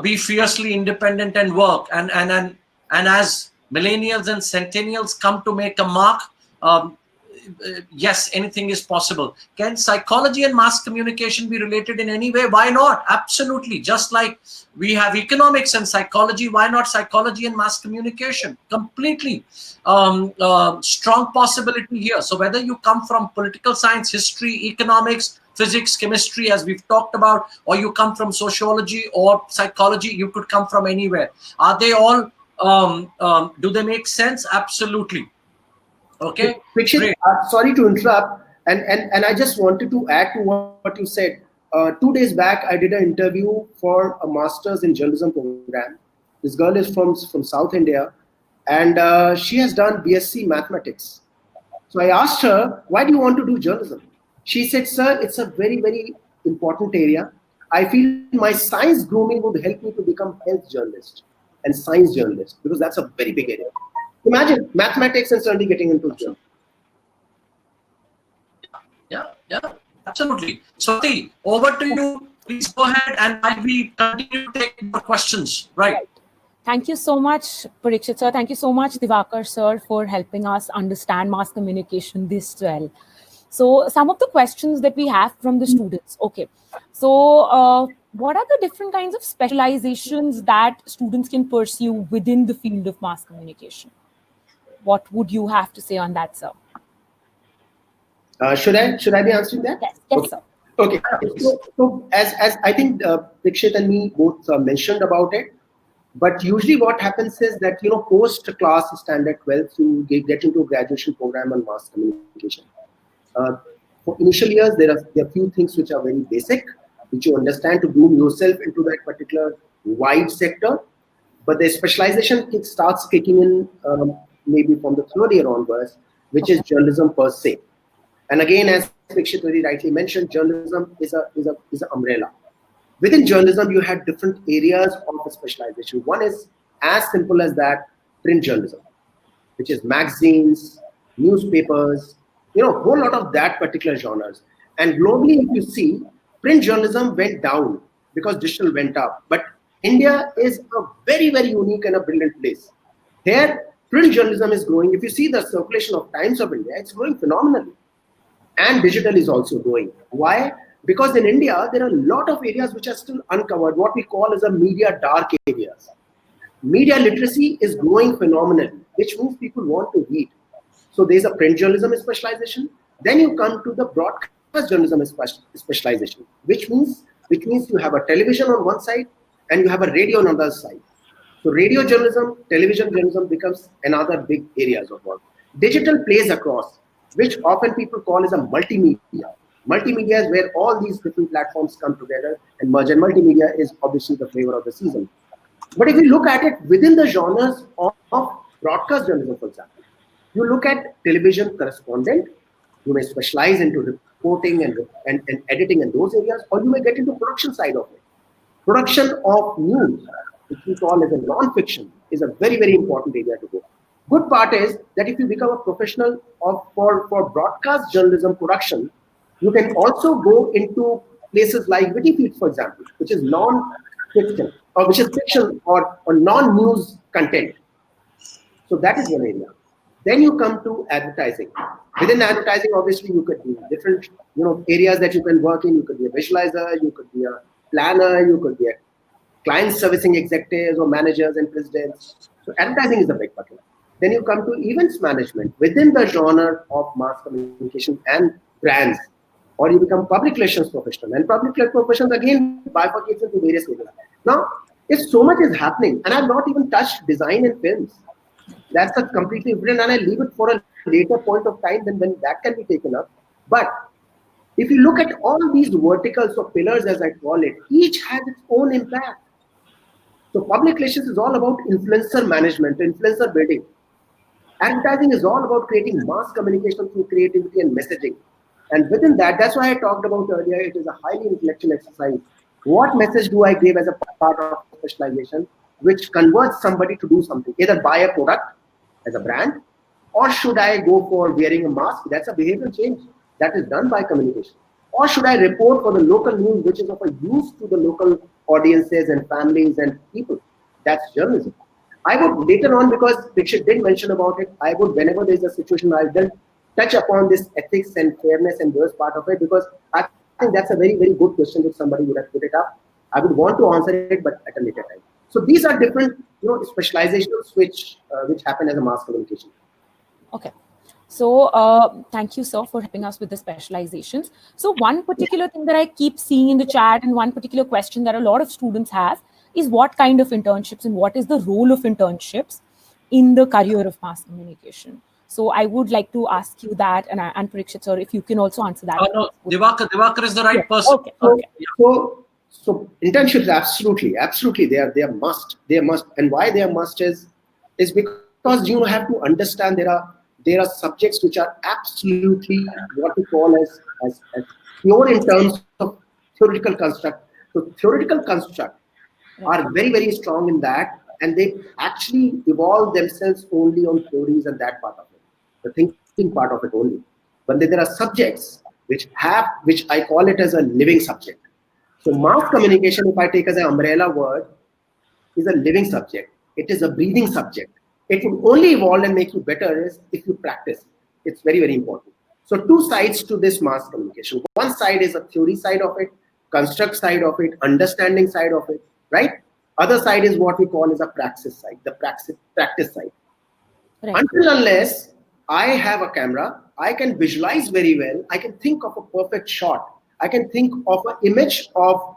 be fiercely independent and work. And as millennials and centennials come to make a mark, yes, anything is possible. Can psychology and mass communication be related in any way? Why not? Absolutely. Just like we have economics and psychology, why not psychology and mass communication? Completely strong possibility here. So whether you come from political science, history, economics, physics, chemistry, as we've talked about, or you come from sociology or psychology, you could come from anywhere. Are they all, do they make sense? Absolutely. Okay. Krishit, sorry to interrupt, and I just wanted to add to what you said. 2 days back, I did an interview for a master's in journalism program. This girl is from South India, and she has done BSc mathematics. So I asked her, why do you want to do journalism? She said, sir, it's a very, very important area. I feel my science grooming would help me to become health journalist and science journalist, because that's a very big area. Imagine mathematics and suddenly getting into journalism. Yeah, absolutely. Swati, over to you. Please go ahead, and I'll be continue to take more questions. Right. Thank you so much, Parikshit sir. Thank you so much, Divakar sir, for helping us understand mass communication this well. So some of the questions that we have from the students. Okay. So what are the different kinds of specializations that students can pursue within the field of mass communication? What would you have to say on that, sir? Should I be answering that? Yes, okay. Sir. Okay. So as I think Dikshit and me both mentioned about it, but usually what happens is that, post class standard 12th, you get into a graduation program on mass communication. For initial years, there are a few things which are very basic, which you understand to groom yourself into that particular wide sector. But the specialization starts kicking in maybe from the third year onwards, which is journalism per se. And again, as Dikshit very rightly mentioned, journalism is an umbrella. Within journalism, you have different areas of specialization. One is as simple as that, print journalism, which is magazines, newspapers, a whole lot of that particular genres. And globally, if you see, print journalism went down because digital went up. But India is a very, very unique and a brilliant place. Here, print journalism is growing. If you see the circulation of Times of India, it's growing phenomenally. And digital is also growing. Why? Because in India, there are a lot of areas which are still uncovered, what we call as a media dark areas. Media literacy is growing phenomenally, which means people want to read. So there's a print journalism specialization. Then you come to the broadcast journalism specialization, which means you have a television on one side and you have a radio on the other side. So radio journalism, television journalism becomes another big areas of work. Digital plays across, which often people call as a multimedia. Multimedia is where all these different platforms come together and merge, and multimedia is obviously the flavor of the season. But if you look at it within the genres of broadcast journalism, for example, you look at television correspondent, you may specialize into reporting and editing in those areas, or you may get into production side of it. Production of news, which we call as a non-fiction, is a very, very important area to go. Good part is that if you become a professional for broadcast journalism production, You can also go into places like Witty Feet, for example, which is non-fiction, or which is fiction or non-news content. So that is one area. Then you come to advertising. Within advertising, obviously, you could be different, areas that you can work in. You could be a visualizer, you could be a planner, you could be a client servicing executives or managers and presidents. So advertising is a big bucket. Then you come to events management within the genre of mass communication and brands, or you become public relations professional. And public relations professionals again bifurcates into various areas. Now, if so much is happening, and I've not even touched design and films, that's a completely different, and I leave it for a later point of time when that can be taken up. But if you look at all these verticals or pillars, as I call it, each has its own impact. So public relations is all about influencer management, influencer building. Advertising is all about creating mass communication through creativity and messaging. And within that, that's why I talked about earlier, it is a highly intellectual exercise. What message do I give as a part of specialization, which converts somebody to do something, either buy a product as a brand, or should I go for wearing a mask? That's a behavioral change that is done by communication. Or should I report for the local news, which is of a use to the local audiences and families and people? That's journalism. I would later on, because Dixit did mention about it, I would, whenever there's a situation, I will touch upon this ethics and fairness and those part of it, because I think that's a very, very good question if somebody would have put it up. I would want to answer it, but at a later time. So these are different, specializations which happen as a mass communication. Okay. So thank you, sir, for helping us with the specializations. So one particular thing that I keep seeing in the chat, and one particular question that a lot of students have, is what kind of internships and what is the role of internships in the career of mass communication? So I would like to ask you that, and Parikshit, sir, if you can also answer that. No, Divakar is the right person. Okay. Okay. So internships, absolutely, they are must. And why they are must is because you have to understand there are subjects which are absolutely what we call as pure in terms of theoretical construct. So theoretical construct are very, very strong in that, and they actually evolve themselves only on theories and that part of it, the thinking part of it only. But then there are subjects which I call it as a living subject. So mass communication, if I take as an umbrella word, is a living subject. It is a breathing subject. It will only evolve and make you better is if you practice. It's very, very important. So two sides to this mass communication. One side is a theory side of it, construct side of it, understanding side of it, right? Other side is what we call as a praxis side, the practice side. Right. Until unless I have a camera, I can visualize very well. I can think of a perfect shot. I can think of an image of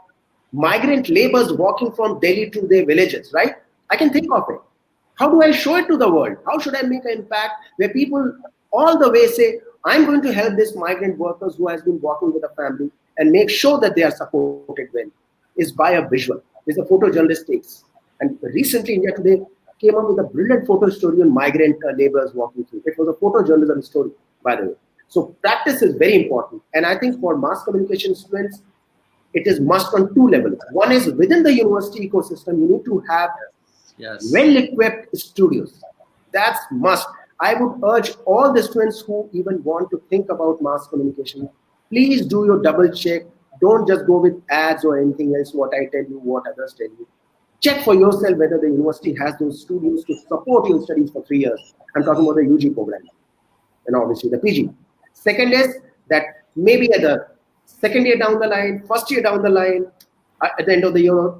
migrant laborers walking from Delhi to their villages, right? I can think of it. How do I show it to the world? How should I make an impact where people all the way say, I'm going to help this migrant workers who has been working with a family and make sure that they are supported well, is by a visual. Is a photojournalist takes. And recently India Today came up with a brilliant photo story on migrant laborers walking through. It was a photojournalism story, by the way. So practice is very important. And I think for mass communication students, it is must on two levels. One is within the university ecosystem, you need to have well-equipped studios. That's must. I would urge all the students who even want to think about mass communication, please do your double check. Don't just go with ads or anything else, what I tell you, what others tell you. Check for yourself whether the university has those studios to support your studies for 3 years. I'm talking about the UG program and obviously the PG. Second is that maybe at the second year down the line, first year down the line, at the end of the year,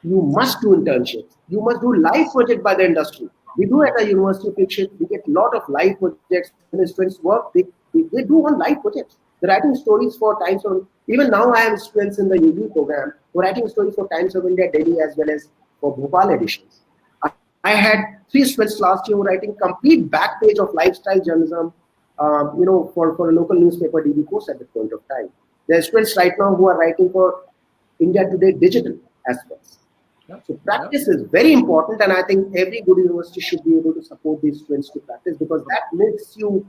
you must do internships. You must do live project by the industry. We do at a university picture, we get a lot of live projects. When the students work, they do on live projects. They're writing stories for Times of, even now I have students in the UB program who are writing stories for Times of India, Delhi, as well as for Bhopal editions. I had 3 students last year who were writing complete back page of lifestyle journalism, for a local newspaper DB Post at the point of time. There are students right now who are writing for India Today digital aspects. So practice is very important, and I think every good university should be able to support these students to practice, because that makes you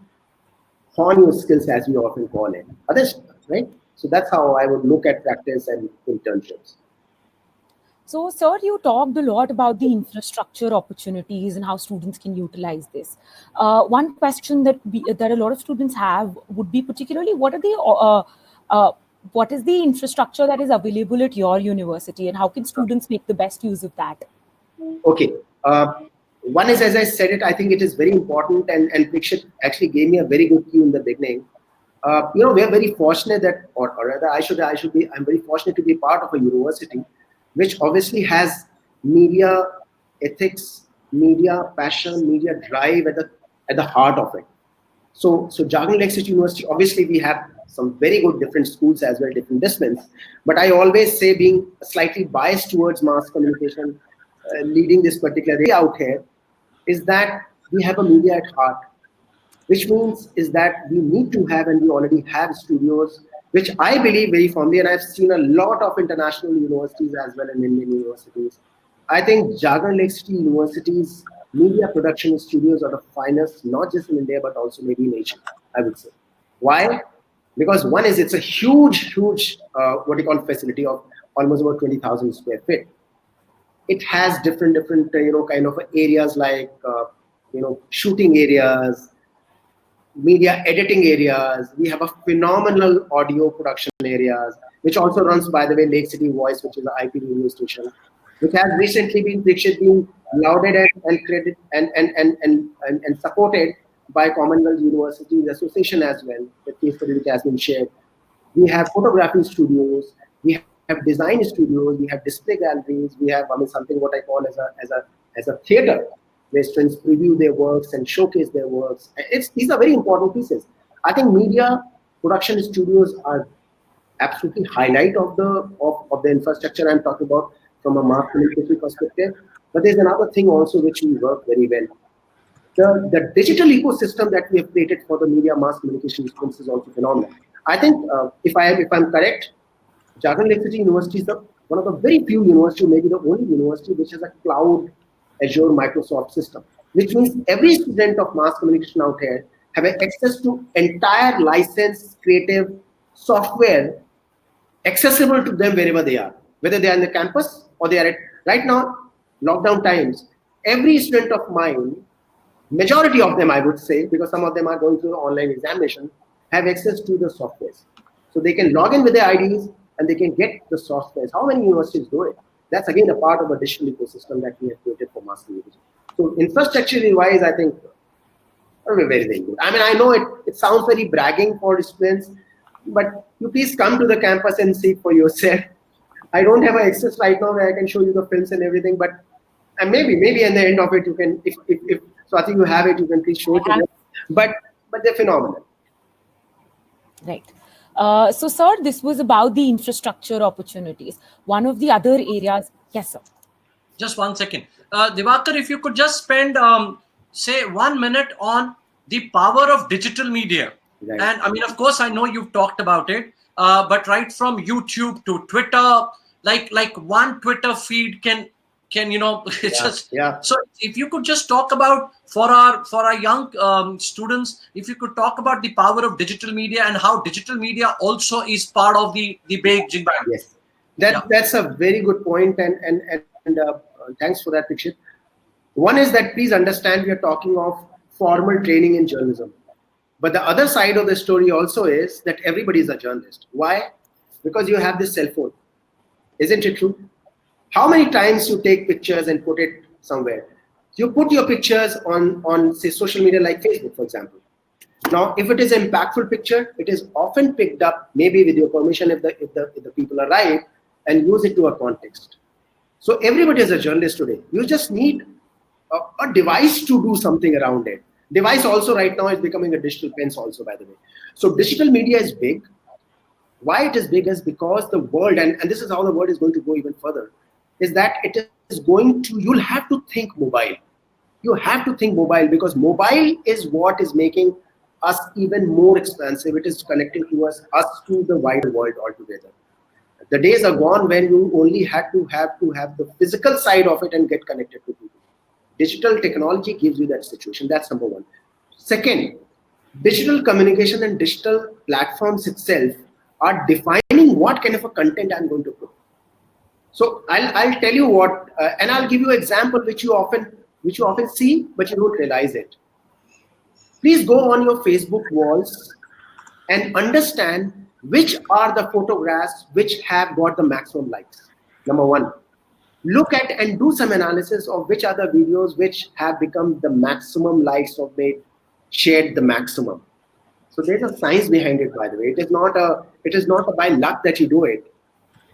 hone your skills, as we often call it. Others, right? So that's how I would look at practice and internships. So, sir, you talked a lot about the infrastructure opportunities and how students can utilize this. One question that a lot of students have would be particularly, what are the what is the infrastructure that is available at your university, and how can students make the best use of that? Okay. One is, as I said it, I think it is very important, and Prikshit actually gave me a very good cue in the beginning. We are very fortunate that, or rather, I'm very fortunate to be part of a university which obviously has media ethics, media passion, media drive at the heart of it. So Jharkhand Lake City University, obviously we have some very good different schools as well, different disciplines. But I always say, being slightly biased towards mass communication, leading this particular area out here, is that we have a media at heart, which means is that we need to have, and we already have studios, which I believe very firmly, and I've seen a lot of international universities as well and Indian universities. I think Jharkhand Lake City University's media production studios are the finest, not just in India, but also maybe in Asia, I would say. Why? Because one is, it's a huge, what you call facility of almost about 20,000 square feet. It has different, kind of areas like, shooting areas, media editing areas. We have a phenomenal audio production areas, which also runs, by the way, Lake City Voice, which is an IP radio station, which has recently been lauded and credited and supported by Commonwealth Universities Association as well. The case study which has been shared. We have photography studios. We have design studios. We have display galleries. We have, something what I call as a theater, where students preview their works and showcase their works. These are very important pieces. I think media production studios are absolutely highlight of the infrastructure I'm talking about from a mass communication perspective. But there's another thing also which we work very well. The digital ecosystem that we have created for the media mass communication students is also phenomenal. I think if I'm correct, Jharkhand Lake City University is one of the very few universities, maybe the only university, which has a cloud Azure Microsoft system, which means every student of mass communication out here have access to entire licensed creative software accessible to them wherever they are, whether they are in the campus or they are right now, lockdown times. Every student of mine, majority of them I would say, because some of them are going through the online examination, have access to the softwares. So they can log in with their IDs and they can get the softwares. How many universities do it? That's again a part of a digital ecosystem that we have created for mass communication. So infrastructure wise, I think we're very, very good. I know it sounds very bragging for students, but you please come to the campus and see for yourself. I don't have access right now where I can show you the films and everything, but maybe at the end of it you can, if so I think you have it, you can please show it to them. But they're phenomenal. Right. So, sir, this was about the infrastructure opportunities. One of the other areas, yes, sir. Just 1 second. Diwakar, if you could just spend, say, 1 minute on the power of digital media. Right. And of course, I know you've talked about it, but right from YouTube to Twitter, like one Twitter feed can just. So if you could just talk about for our young students, if you could talk about the power of digital media and how digital media also is part of the Beijing Bank. Yes, that's a very good point, and thanks for that, Prikshit. One is that please understand we are talking of formal training in journalism, but the other side of the story also is that everybody is a journalist. Why? Because you have this cell phone. Isn't it true? How many times you take pictures and put it somewhere? You put your pictures on say social media like Facebook, for example. Now, if it is an impactful picture, it is often picked up, maybe with your permission, if the people are right, and use it to a context. So everybody is a journalist today. You just need a device to do something around it. Device also right now is becoming a digital pens also, by the way. So digital media is big. Why it is big is because the world, and this is how the world is going to go even further, is that it is going to, you'll have to think mobile. You have to think mobile, because mobile is what is making us even more expansive. It is connecting to us to the wider world altogether. The days are gone when you only had to have the physical side of it and get connected to people. Digital technology gives you that situation. That's number one. Second, digital communication and digital platforms itself are defining what kind of a content I'm going to put. So I'll tell you what, and I'll give you an example which you often see, but you don't realize it. Please go on your Facebook walls and understand which are the photographs which have got the maximum likes. Number one, look at and do some analysis of which are the videos which have become the maximum likes or made shared the maximum. So there's a science behind it, by the way. It is not a by luck that you do it.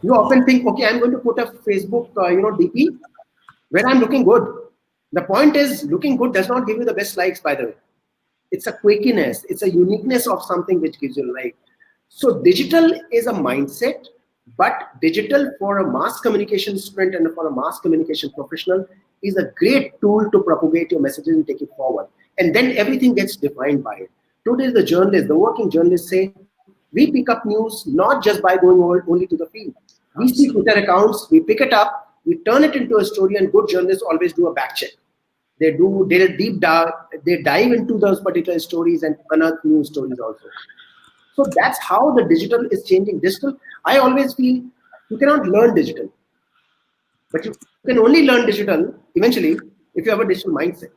You often think, okay, I'm going to put a Facebook, DP where I'm looking good. The point is, looking good does not give you the best likes, by the way. It's a quirkiness, it's a uniqueness of something which gives you a like. So digital is a mindset, but digital for a mass communication student and for a mass communication professional is a great tool to propagate your messages and take it forward. And then everything gets defined by it. Today, the journalists, the working journalists say, we pick up news not just by going only to the field. We see Twitter accounts, we pick it up, we turn it into a story, and good journalists always do a back check. They deep dive, they dive into those particular stories and unearth new stories also. So that's how the digital is changing. Digital, I always feel you cannot learn digital, but you can only learn digital eventually if you have a digital mindset.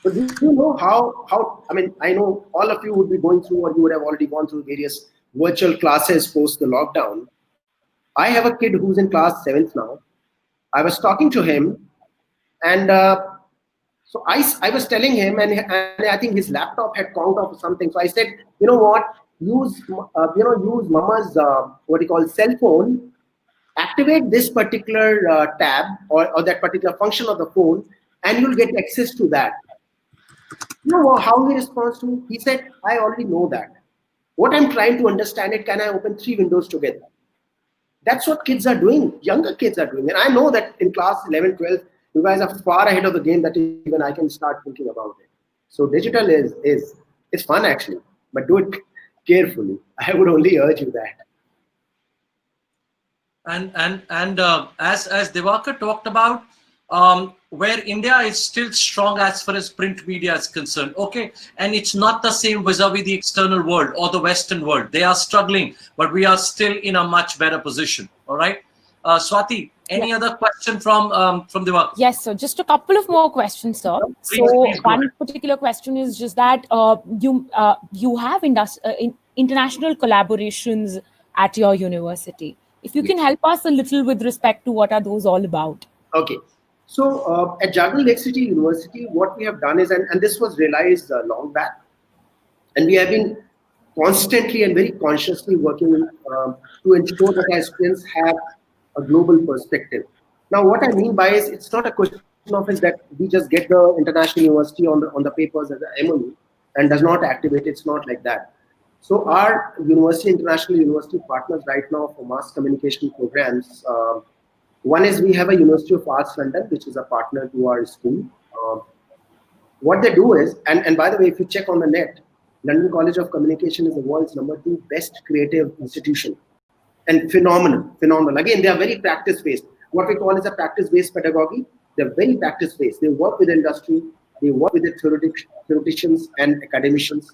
So do you know how I mean, I know all of you would be going through, or you would have already gone through various virtual classes post the lockdown. I have a kid who's in class 7th now. I was talking to him, and so I was telling him, and I think his laptop had conked off or something. So I said, you know what? Use use mama's cell phone. Activate this particular tab or that particular function of the phone, and you'll get access to that. You know how he responds to? He said, I already know that. What I'm trying to understand it, can I open 3 windows together? That's what kids are doing, younger kids are doing. And I know that in class 11, 12, you guys are far ahead of the game that even I can start thinking about it. So digital is fun actually, but do it carefully. I would only urge you that. And as Diwakar talked about, where India is still strong as far as print media is concerned. Okay, and it's not the same vis-a-vis the external world or the Western world. They are struggling, but we are still in a much better position. All right, Swati, any other question from Diwakar? Yes, so just a couple of more questions, sir. Please One particular question is just that you have international collaborations at your university. If you can help us a little with respect to what are those all about? Okay. So at Jagran Lake City University, what we have done is, and this was realized long back, and we have been constantly and very consciously working to ensure that our students have a global perspective. Now, what I mean by is, it's not a question of is that we just get the international university on the papers as an MOU and does not activate. It's not like that. So our university, international university partners right now for mass communication programs. One is we have a University of Arts London, which is a partner to our school. What they do is, and by the way, if you check on the net, London College of Communication is the world's #2 best creative institution. And phenomenal. Again, they are very practice-based. What we call is a practice-based pedagogy. They're very practice-based. They work with industry. They work with the theoreticians and academicians.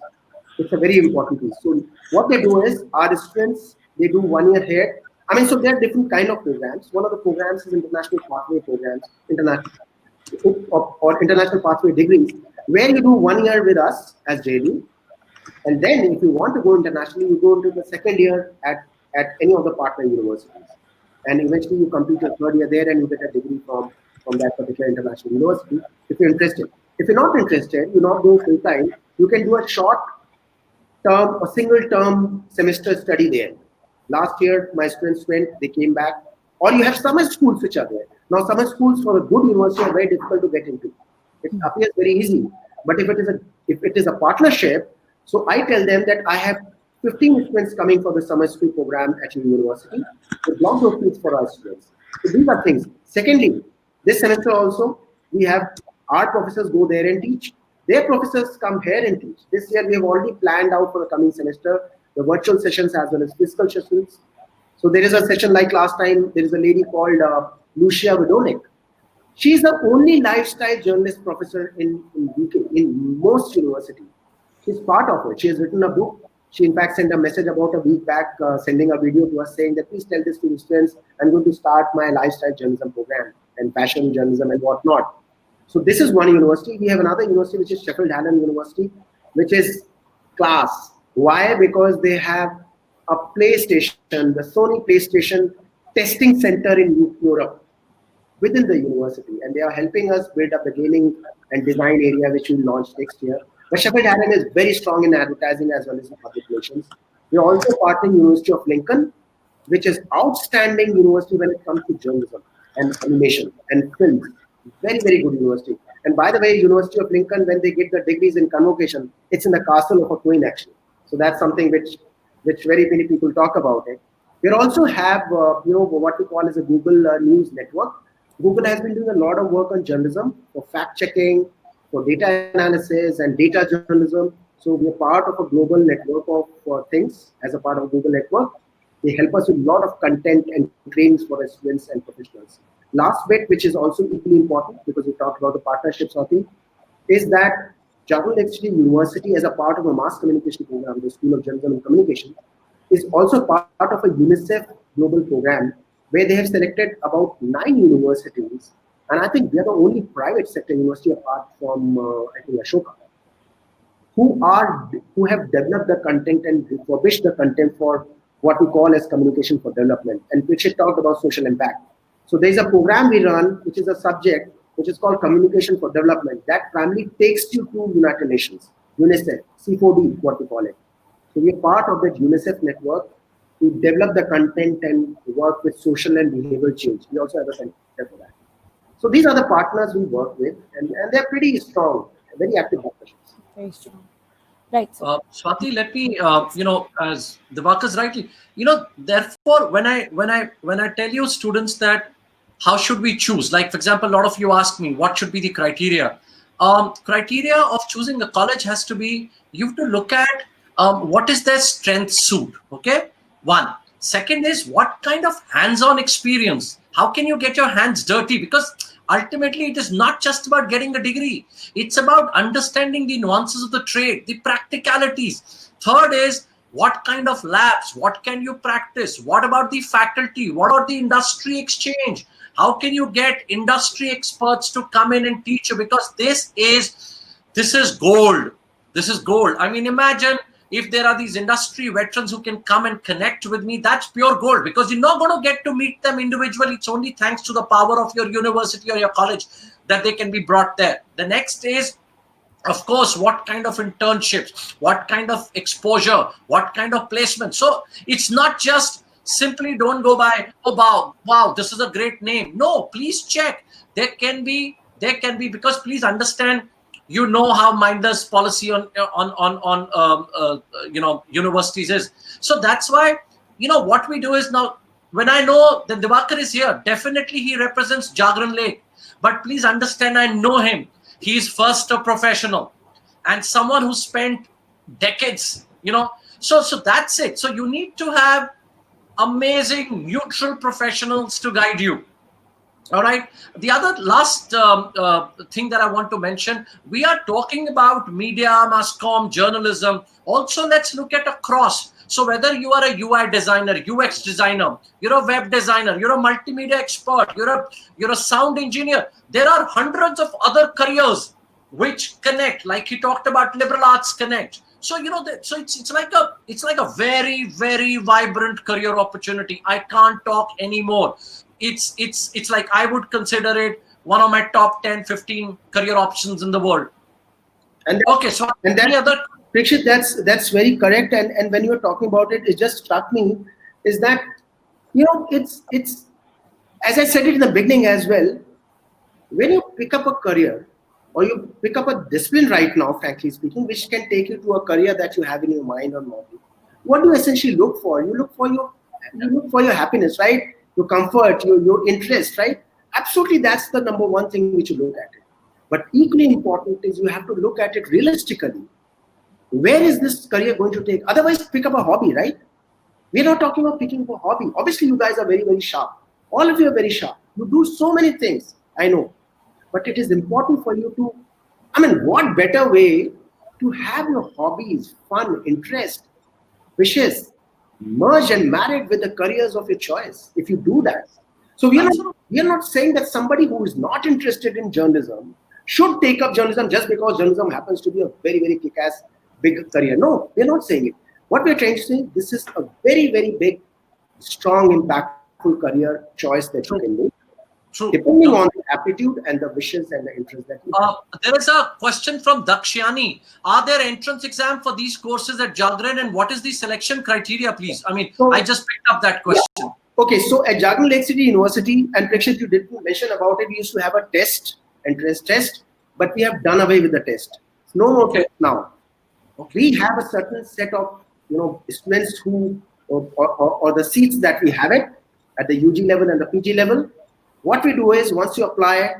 It's a very important piece. So what they do is, our students, they do 1 year here. I mean, so there are different kind of programs. One of the programs is international pathway programs, international pathway degrees, where you do 1 year with us as JLU. And then if you want to go internationally, you go into the 2nd year at any of the partner universities. And eventually you complete your 3rd year there and you get a degree from that particular international university if you're interested. If you're not interested, you're not doing full time, you can do a short term or single term semester study there. Last year, my students went, they came back. Or you have summer schools which are there. Now, summer schools for a good university are very difficult to get into. It appears very easy. But if it is a partnership, so I tell them that I have 15 students coming for the summer school program at your university. We block those seats for our students. So these are things. Secondly, this semester also, we have our professors go there and teach. Their professors come here and teach. This year, we have already planned out for the coming semester the virtual sessions as well as physical sessions. So there is a session like last time, there is a lady called Lucia Vidonik. She is the only lifestyle journalist professor in UK, in most universities. She's part of it. She has written a book. She in fact sent a message about a week back, sending a video to us saying that please tell this to the students, I'm going to start my lifestyle journalism program and fashion journalism and whatnot. So this is one university. We have another university, which is Sheffield Hallam University, which is class. Why? Because they have a PlayStation, the Sony PlayStation testing center in Europe within the university, and they are helping us build up the gaming and design area, which we launch next year. But Shepherd Allen is very strong in advertising as well as in public relations. We are also partnering University of Lincoln, which is outstanding university when it comes to journalism and animation and films. Very, very good university. And by the way, University of Lincoln, when they get the degrees in convocation, it's in the castle of a queen actually. So that's something which very many people talk about it. We also have what we call as a Google News network. Google has been doing a lot of work on journalism for fact checking, for data analysis and data journalism. So we are part of a global network of things as a part of Google network. They help us with a lot of content and trainings for our students and professionals. Last bit, which is also equally important because we talked about the partnerships, I think, is that Jawaharlal Nehru University, as a part of a mass communication program, the School of Journalism and Communication, is also part of a UNICEF global program where they have selected about 9 universities. And I think we are the only private sector university apart from, I think, Ashoka, who have developed the content and refurbished the content for what we call as communication for development, and which it talked about social impact. So there's a program we run, which is a subject, which is called communication for development, that primarily takes you to United Nations, UNICEF, C4D, what we call it. So we are part of that UNICEF network to develop the content and work with social and behavioral change. We also have a center for that. So these are the partners we work with, and they're pretty strong, very active partnerships. Very strong. Right. So. Swati, let me, as Divakar's rightly, therefore, when I tell you students that how should we choose, like for example, a lot of you ask me what should be the criteria. Criteria of choosing a college has to be, you have to look at what is their strength suit. Okay, one. Second is what kind of hands-on experience. How can you get your hands dirty? Because ultimately, it is not just about getting a degree. It's about understanding the nuances of the trade, the practicalities. Third is what kind of labs, what can you practice? What about the faculty? What about the industry exchange? How can you get industry experts to come in and teach you? Because this is gold. This is gold. I mean, imagine if there are these industry veterans who can come and connect with me, that's pure gold, because you're not going to get to meet them individually. It's only thanks to the power of your university or your college that they can be brought there. The next is, of course, what kind of internships, what kind of exposure, what kind of placement. So it's not just simply don't go by, oh, wow, this is a great name. No, please check. There can be, because please understand, you know how Mindler's policy on universities is. So that's why, what we do is now, when I know that Divakar is here, definitely he represents Jagran Lake. But please understand, I know him. He is first a professional and someone who spent decades, So that's it. So you need to have amazing neutral professionals to guide you. All right. The other last thing that I want to mention, we are talking about media, mass comm, journalism. Also, let's look at across. So whether you are a UI designer, UX designer, you're a web designer, you're a multimedia expert, you're a sound engineer, there are hundreds of other careers which connect. Like he talked about liberal arts connect. So so it's like a very, very vibrant career opportunity. I can't talk anymore. It's like I would consider it one of my top 10, 15 career options in the world. And okay, so any other? Prikshit, that's very correct. And when you were talking about it, it just struck me is that it's as I said it in the beginning as well. When you pick up a career or you pick up a discipline right now, frankly speaking, which can take you to a career that you have in your mind or not, what do you essentially look for? You look for your happiness, right? Your comfort, your interest, right? Absolutely, that's the number one thing which you look at it. But equally important is you have to look at it realistically. Where is this career going to take? Otherwise, pick up a hobby, right? We're not talking about picking up a hobby. Obviously, you guys are very, very sharp. All of you are very sharp. You do so many things, I know. But it is important for you to, what better way to have your hobbies, fun, interest, wishes, merge and married with the careers of your choice if you do that. So we are not saying that somebody who is not interested in journalism should take up journalism just because journalism happens to be a very, very kick-ass big career. No, we're not saying it. What we're trying to say, this is a very, very big, strong, impactful career choice that you can make, depending on the aptitude and the wishes and the interest that you have. There is a question from Dakshyani. Are there entrance exams for these courses at Jagran, and what is the selection criteria, please? I mean, I just picked up that question. Yeah. Okay, so at Jagran Lake City University, and Prakshit, you didn't mention about it, we used to have a test, entrance test, but we have done away with the test. No more test now. We have a certain set of students who, or the seats that we have it at the UG level and the PG level. What we do is, once you apply,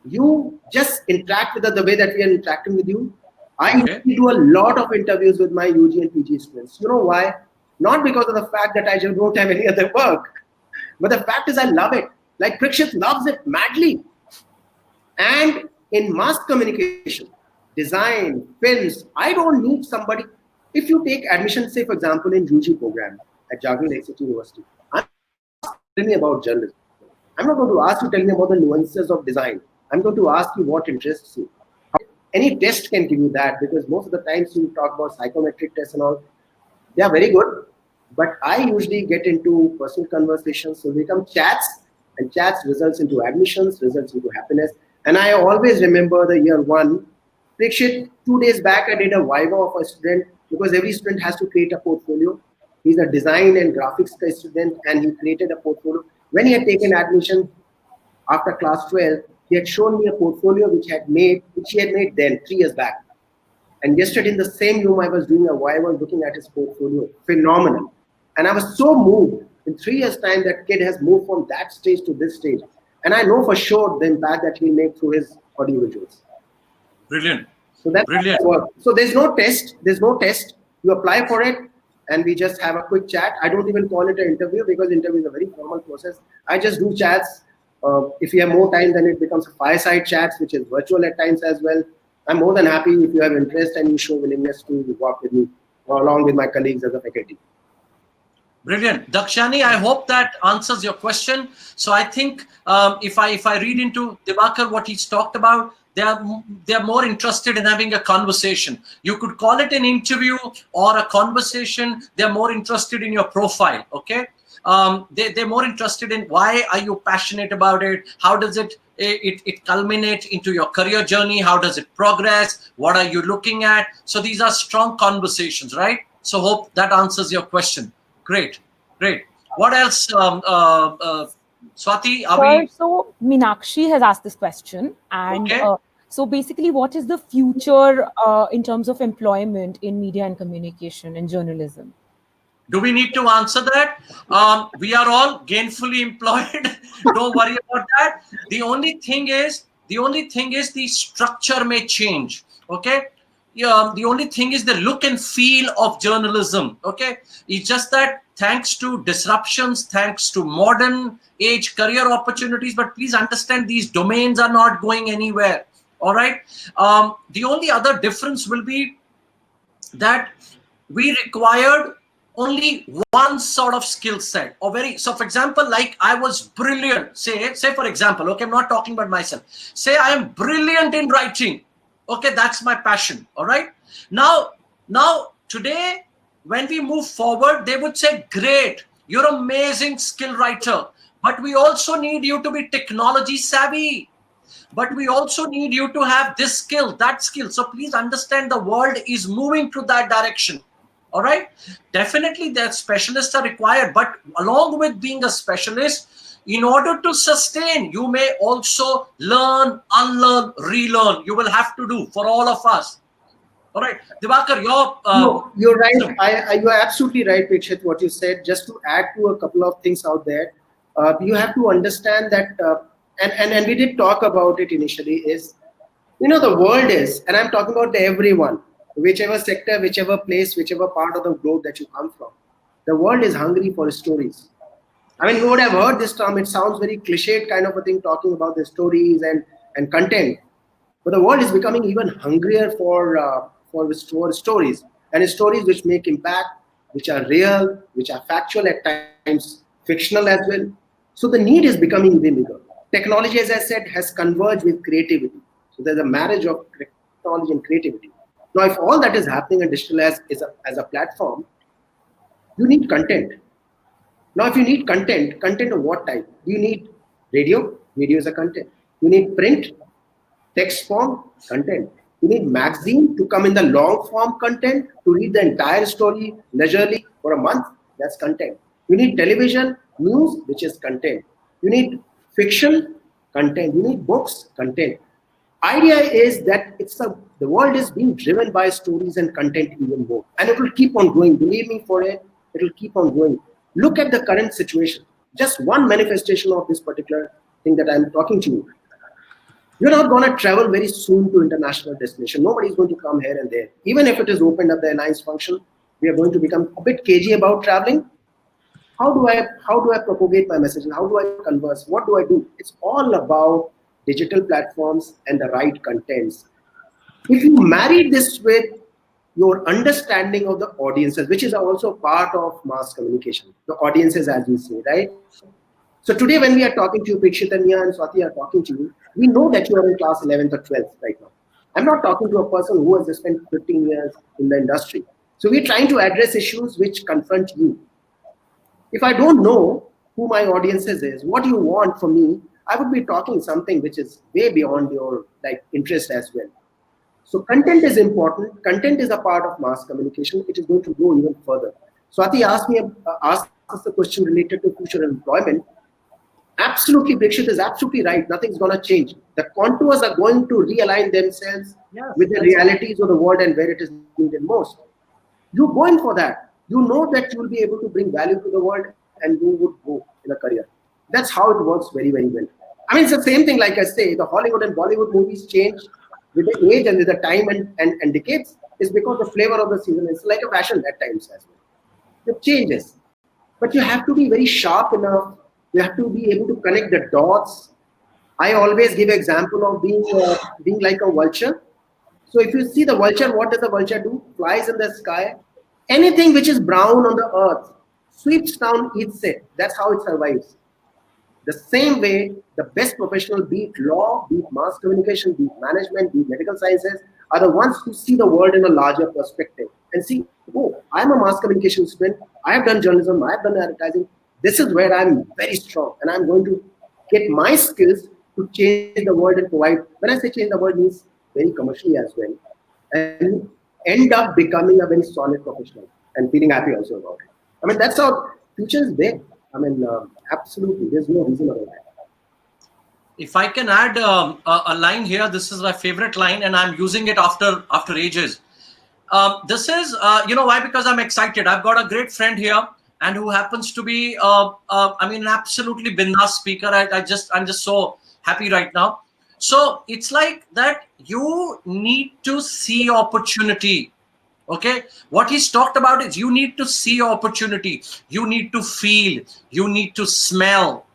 you just interact with us the way that we are interacting with you. I do a lot of interviews with my UG and PG students. You know why? Not because of the fact that I just don't have any other work, but the fact is I love it. Like Prakshit loves it madly. And in mass communication, design, films, I don't need somebody. If you take admission, say for example, in UG program at Jagran Lake City University, I'm tell me about journalism. I'm not going to ask you tell me about the nuances of design. I'm going to ask you what interests you. Any test can give you that, because most of the times you talk about psychometric tests and all, they are very good. But I usually get into personal conversations, so they become chats, and chats results into admissions, results into happiness. And I always remember the year one. Prakshit, 2 days back, I did a viva of a student, because every student has to create a portfolio. He's a design and graphics student, and he created a portfolio. When he had taken admission after class 12, he had shown me a portfolio which he had made then 3 years back. And yesterday in the same room, I was doing a viva looking at his portfolio. Phenomenal. And I was so moved. In 3 years' time, that kid has moved from that stage to this stage. And I know for sure the impact that he'll make through his audiovisuals. Brilliant. So that's brilliant. So there's no test. There's no test. You apply for it, and we just have a quick chat. I don't even call it an interview, because interview is a very formal process. I just do chats. If you have more time, then it becomes a fireside chats, which is virtual at times as well. I'm more than happy if you have interest and you show willingness to work with me, or along with my colleagues as a faculty. Brilliant. Dakshani, I hope that answers your question. So I think if I read into Diwakar, what he's talked about, they are more interested in having a conversation. You could call it an interview or a conversation. They're more interested in your profile. Okay. They're more interested in why are you passionate about it? How does it culminate into your career journey? How does it progress? What are you looking at? So these are strong conversations, right? So hope that answers your question. Great. What else, Swati? So Meenakshi has asked this question, and so basically, what is the future in terms of employment in media and communication and journalism? Do we need to answer that? We are all gainfully employed. Don't worry about that. The only thing is the structure may change. Okay. Yeah, the only thing is the look and feel of journalism. Okay, it's just that thanks to disruptions, thanks to modern age career opportunities, but please understand these domains are not going anywhere. All right. The only other difference will be that we required only one sort of skill set, or so for example, like I was brilliant, say for example, okay, I'm not talking about myself, say I am brilliant in writing. Okay, that's my passion. All right. Now today, when we move forward, they would say, great, you're an amazing skill writer, but we also need you to be technology savvy. But we also need you to have this skill, that skill. So please understand the world is moving to that direction. All right. Definitely that specialists are required, but along with being a specialist, in order to sustain, you may also learn, unlearn, relearn. You will have to do for all of us. All right. Diwakar, you're right. You're absolutely right, Prakshit, what you said. Just to add to a couple of things out there, you have to understand that, and we did talk about it initially, is, the world is, and I'm talking about everyone, whichever sector, whichever place, whichever part of the globe that you come from, the world is hungry for stories. I mean, you would have heard this term. It sounds very cliched kind of a thing, talking about the stories and content. But the world is becoming even hungrier for stories, and stories which make impact, which are real, which are factual, at times fictional as well. So the need is becoming even bigger. Technology, as I said, has converged with creativity. So there's a marriage of technology and creativity. Now, if all that is happening in digital as a platform, You need content. Now, if you need content, content of what type? Do you need radio? Radio is a content. You need print, text form, content. You need magazine to come in the long form content, to read the entire story leisurely for a month. That's content. You need television, news, which is content. You need fiction, content. You need books, content. Idea is that the world is being driven by stories and content even more, and it will keep on growing. Believe me, for it will keep on growing. Look at the current situation. Just one manifestation of this particular thing that I'm talking to you. You're not going to travel very soon to international destination. Nobody's going to come here and there. Even if it is opened up the alliance function, we are going to become a bit cagey about traveling. How do I propagate my message? How do I converse? What do I do? It's all about digital platforms and the right contents. If you marry this with your understanding of the audiences, which is also part of mass communication, the audiences, as we say, right? So today when we are talking to you, Prakshit and Mia and Swati are talking to you, we know that you are in class 11th or 12th right now. I'm not talking to a person who has spent 15 years in the industry. So we're trying to address issues which confront you. If I don't know who my audiences is, what you want from me, I would be talking something which is way beyond your interest as well. So content is important. Content is a part of mass communication. It is going to go even further. Swati asked us a question related to future employment. Absolutely, Prakshit is absolutely right. Nothing's going to change. The contours are going to realign themselves with the realities of the world and where it is needed most. You go in for that. You know that you will be able to bring value to the world and you would go in a career. That's how it works very, very well. I mean, it's the same thing, like I say, the Hollywood and Bollywood movies change with the age and with the time and decades. Is because the flavor of the season is like a fashion at times as well. It changes. But you have to be very sharp enough. You have to be able to connect the dots. I always give an example of being like a vulture. So if you see the vulture, what does the vulture do? Flies in the sky. Anything which is brown on the earth sweeps down, eats it. That's how it survives. The same way, the best professional, be it law, be it mass communication, be it management, be it medical sciences, are the ones who see the world in a larger perspective and see, oh, I'm a mass communication student. I have done journalism. I have done advertising. This is where I'm very strong, and I'm going to get my skills to change the world and provide. When I say change the world, means very commercially as well, and end up becoming a very solid professional and feeling happy also about it. I mean, that's how future is there. I mean, absolutely, there's no reason about that. If I can add a line here, this is my favorite line, and I'm using it after ages. This is, you know why? Because I'm excited. I've got a great friend here, and who happens to be, an absolutely bindas speaker. I'm just so happy right now. So it's like that. You need to see opportunity. Okay, what he's talked about is you need to see opportunity. You need to feel. You need to smell.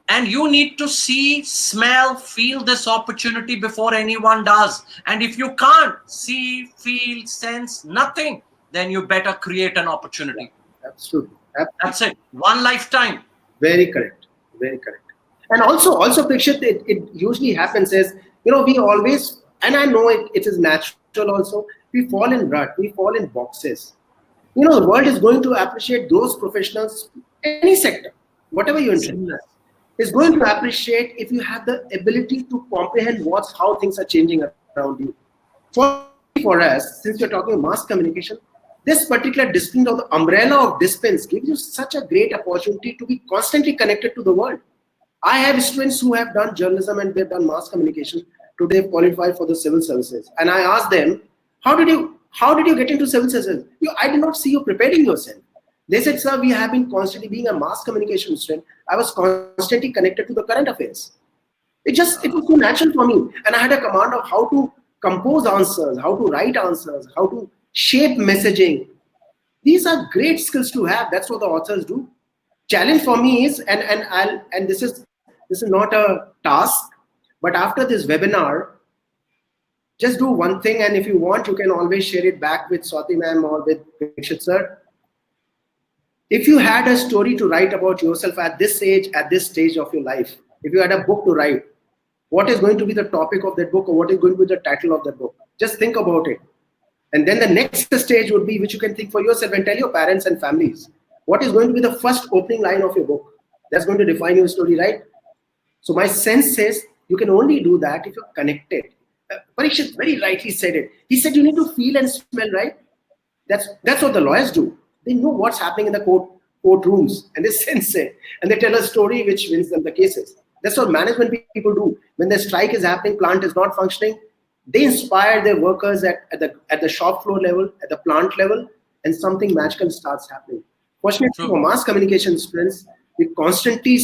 And you need to see, smell, feel this opportunity before anyone does. And if you can't see, feel, sense nothing, then you better create an opportunity. Absolutely. That's it. One lifetime. Very correct. Very correct. And also, Prakshit, it usually happens is, we always, and I know it is natural also, we fall in rut, we fall in boxes. The world is going to appreciate those professionals, any sector, whatever you're interested in, is going to appreciate if you have the ability to comprehend how things are changing around you. For us, since you're talking mass communication, this particular discipline of the umbrella of disciplines gives you such a great opportunity to be constantly connected to the world. I have students who have done journalism and they've done mass communication. Today they've qualified for the civil services. And I asked them, how did you get into civil services? I did not see you preparing yourself. They said, sir, we have been constantly, being a mass communication student, I was constantly connected to the current affairs. It was so natural for me. And I had a command of how to compose answers, how to write answers, how to shape messaging. These are great skills to have. That's what the authors do. Challenge for me is, and this is not a task, but after this webinar, just do one thing, and if you want, you can always share it back with Swati ma'am or with Prakshit sir. If you had a story to write about yourself at this age, at this stage of your life, if you had a book to write, what is going to be the topic of that book, or what is going to be the title of that book? Just think about it. And then the next stage would be, which you can think for yourself and tell your parents and families. what is going to be the first opening line of your book? That's going to define your story, right? So my sense says you can only do that if you're connected. Parikshit very rightly said it. He said you need to feel and smell, right? That's what the lawyers do. They know what's happening in the courtrooms, and they sense it, and they tell a story which wins them the cases. That's what management people do. When the strike is happening, plant is not functioning, they inspire their workers at the shop floor level, at the plant level, and something magical starts happening. Fortunately, for mass communication sprints, we constantly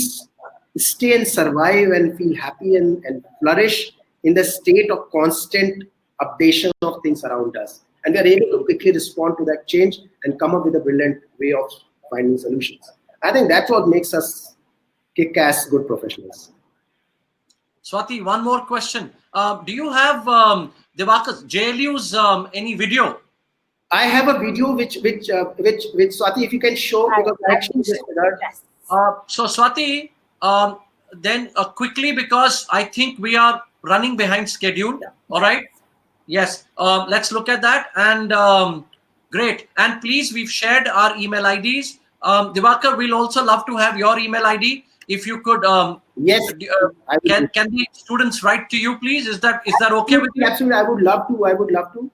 stay and survive and feel happy and flourish in the state of constant updation of things around us. And we are able to quickly respond to that change and come up with a brilliant way of finding solutions. I think that's what makes us kick-ass good professionals. Swati, one more question. Do you have Divakar's JLU's any video? I have a video which Swati, if you can show, because I actually just so Swati, then quickly, because I think we are running behind schedule. Yeah. All right. Yes. Let's look at that. And great. And please, we've shared our email IDs. Divakar, we'll also love to have your email ID. If you could, yes, can the students write to you, please? Is that okay with you? Absolutely, I would love to.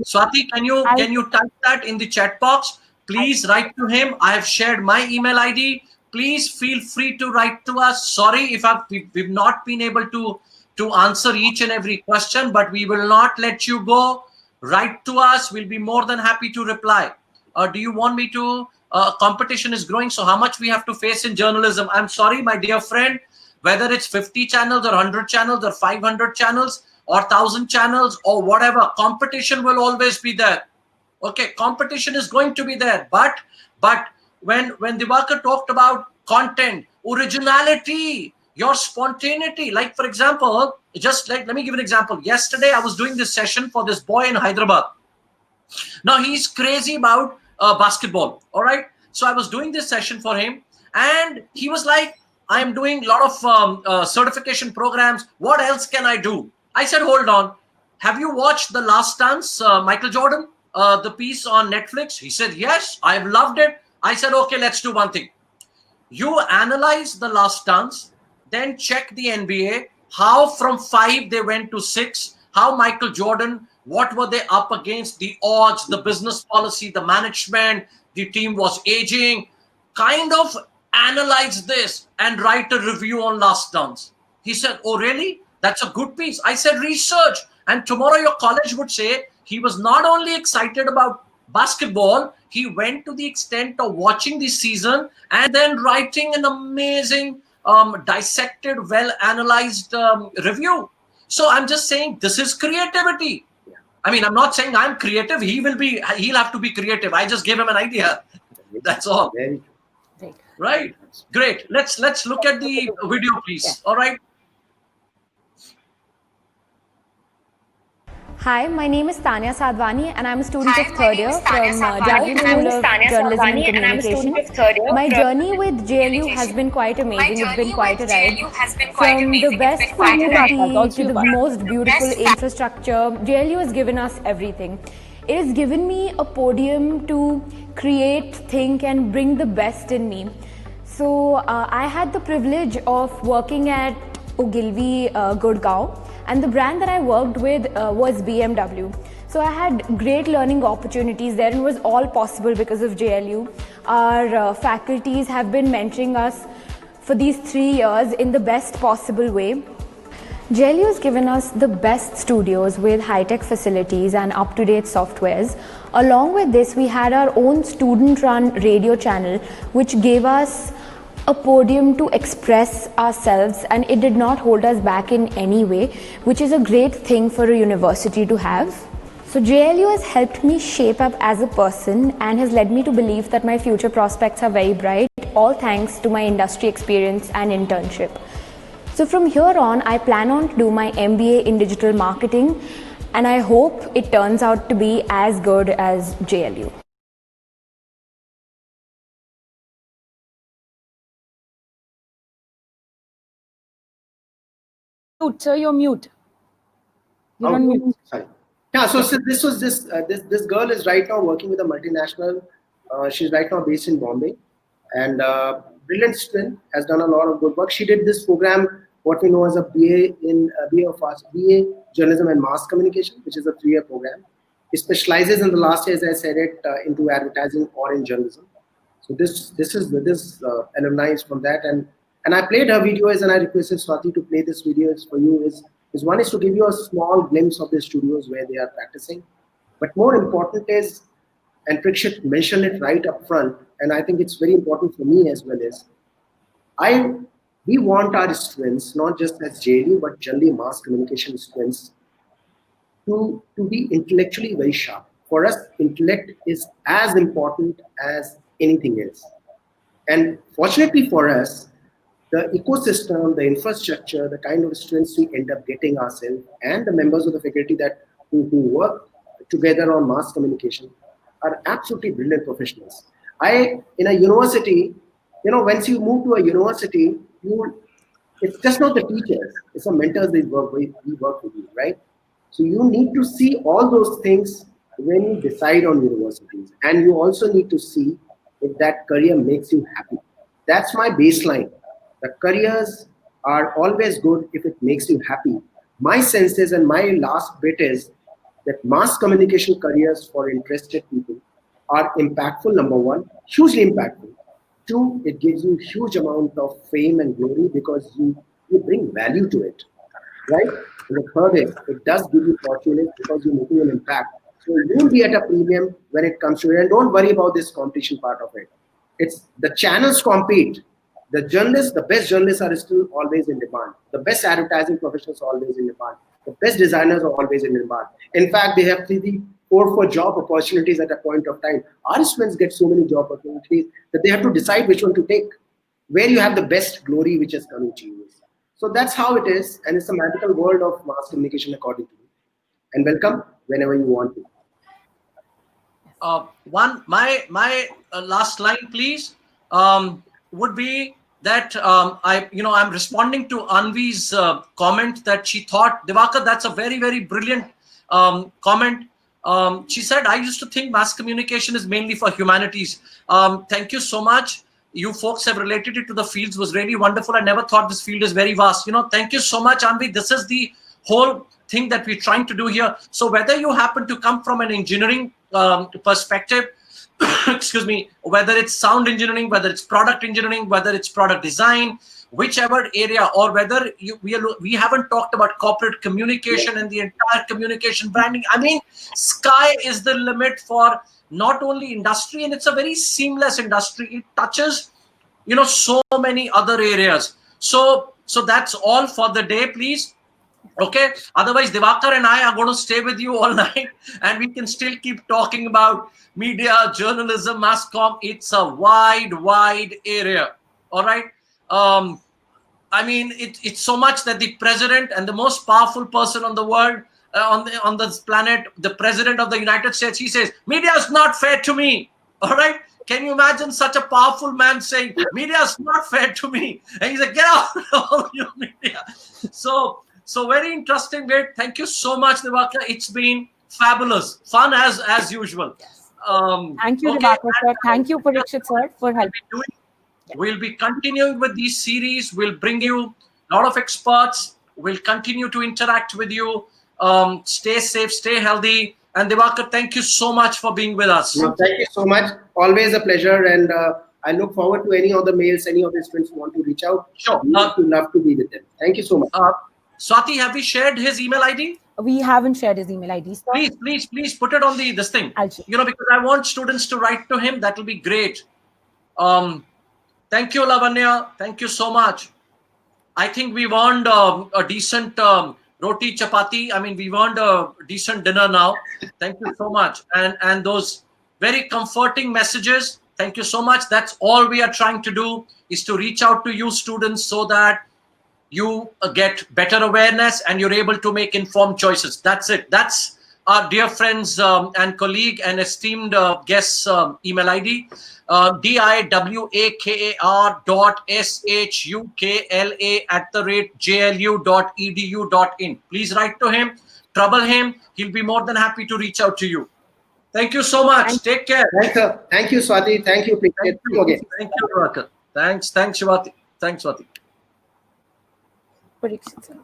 Swati, can you type that in the chat box? Please write to him. I have shared my email ID. Please feel free to write to us. Sorry if we've not been able to answer each and every question, but we will not let you go. Write to us. We'll be more than happy to reply. Do you want me to? Competition is growing, so how much we have to face in journalism? I'm sorry, my dear friend, whether it's 50 channels or 100 channels or 500 channels or 1,000 channels or whatever, competition will always be there. Okay, competition is going to be there. But when Divakar talked about content, originality, your spontaneity, like for example, let me give an example. Yesterday, I was doing this session for this boy in Hyderabad. Now he's crazy about basketball. All right. So I was doing this session for him, and he was like, I am doing a lot of certification programs. What else can I do? I said, hold on. Have you watched The Last Dance, Michael Jordan, the piece on Netflix? He said, yes, I've loved it. I said, okay, let's do one thing. You analyze The Last Dance, then check the NBA, how from 5 they went to 6, how Michael Jordan, what were they up against, the odds, the business policy, the management, the team was aging. Kind of analyze this and write a review on Last Dance. He said, oh, really? That's a good piece. I said, research. And tomorrow your college would say he was not only excited about basketball, he went to the extent of watching the season and then writing an amazing, dissected, well-analyzed review. So I'm just saying this is creativity. I mean, I'm not saying I'm creative. He'll have to be creative. I just gave him an idea. That's all. Right. Great. Let's look at the video, please. All right. Hi, my name is Tanya Sadhwani and I'm a student of third year from Jagreen School of Journalism and Communication. My journey with JLU has been quite amazing. It's been quite a ride. From the best faculty to the most beautiful infrastructure, JLU has given us everything. It has given me a podium to create, think and bring the best in me. So I had the privilege of working at Ogilvy, Gurgaon. And the brand that I worked with was BMW. So I had great learning opportunities there, and it was all possible because of JLU. Our faculties have been mentoring us for these 3 years in the best possible way. JLU has given us the best studios with high-tech facilities and up-to-date softwares. Along with this, we had our own student-run radio channel, which gave us a podium to express ourselves, and it did not hold us back in any way, which is a great thing for a university to have. So JLU has helped me shape up as a person and has led me to believe that my future prospects are very bright, all thanks to my industry experience and internship. So from here on, I plan on to do my MBA in digital marketing, and I hope it turns out to be as good as JLU. Sir, you're mute. You're on mute. Sorry. Yeah, so this girl is right now working with a multinational She's right now based in Bombay, and brilliant student, has done a lot of good work. She did this program, what we know as a BA Journalism and Mass Communication, which is a 3-year program. It specializes in the last year, as I said it, into advertising or in journalism. So this alumni is from that, and I played her videos, and I requested Swati to play this videos for you. Is one is to give you a small glimpse of the studios where they are practicing, but more important is, and Prikshit mentioned it right up front, and I think it's very important for me as well, is we want our students, not just as JLU, but generally mass communication students, to be intellectually very sharp. For us, intellect is as important as anything else. And fortunately for us, the ecosystem, the infrastructure, the kind of students we end up getting ourselves, and the members of the faculty who work together on mass communication are absolutely brilliant professionals. In a university, once you move to a university, it's just not the teachers, it's the mentors we work with you, right? So you need to see all those things when you decide on universities, and you also need to see if that career makes you happy. That's my baseline. The careers are always good if it makes you happy. My sense is, and my last bit is, that mass communication careers for interested people are impactful, number one, hugely impactful. Two, it gives you huge amount of fame and glory because you bring value to it, right? And the third is, it does give you fortune because you're making an impact. So you'll be at a premium when it comes to it. And don't worry about this competition part of it. It's the channels compete. The journalists, the best journalists are still always in demand. The best advertising professionals are always in demand. The best designers are always in demand. In fact, they have 4 job opportunities at a point of time. Our students get so many job opportunities that they have to decide which one to take, where you have the best glory which is coming to you. So that's how it is, and it's a magical world of mass communication according to me. And welcome whenever you want to. My last line, please, would be that I'm responding to Anvi's comment that she thought, Divakar, that's a very, very brilliant comment. She said, I used to think mass communication is mainly for humanities. Thank you so much. You folks have related it to the fields, was really wonderful. I never thought this field is very vast. Thank you so much, Anvi. This is the whole thing that we're trying to do here. So whether you happen to come from an engineering perspective, excuse me, whether it's sound engineering, whether it's product engineering, whether it's product design, whichever area, or whether we haven't talked about corporate communication and the entire communication branding. I mean, sky is the limit for not only industry, and it's a very seamless industry. It touches, so many other areas. So that's all for the day, please. Okay. Otherwise, Divakar and I are going to stay with you all night, and we can still keep talking about media, journalism, mass comm. It's a wide area. All right. I mean, it's so much that the president and the most powerful person on the world, on this planet, the president of the United States, he says, media is not fair to me. All right. Can you imagine such a powerful man saying, media is not fair to me? And he's like, get out of your media. So very interesting. Great. Thank you so much, Divakar. It's been fabulous. Fun as usual. Thank you, Divakar, sir. Thank you, Parikshit, sir, for helping. We'll be continuing with these series. We'll bring you a lot of experts. We'll continue to interact with you. Stay safe, stay healthy. And Divakar, thank you so much for being with us. No, thank you so much. Always a pleasure. And I look forward to any other mails, any of the students who want to reach out. Sure. Love to be with them. Thank you so much. Swati, have we shared his email ID? We haven't shared his email ID, sir. Please put it on this thing. I'll share. Because I want students to write to him. That will be great. Thank you, Lavanya. Thank you so much. I think we've earned a decent roti chapati. I mean, we've earned a decent dinner now. Thank you so much. And those very comforting messages. Thank you so much. That's all we are trying to do, is to reach out to you students so that you get better awareness and you're able to make informed choices. That's it. That's our dear friends and colleague and esteemed guest's email ID. diwakla@jlu.edu.in. Please write to him, trouble him. He'll be more than happy to reach out to you. Thank you so much. Take care. Thanks, sir. Thank you, Swati. Thank you, Priya. Thank you again. Thank you, Diwakar. Thanks, Shivati. Thanks, Swati. Parikshit sir.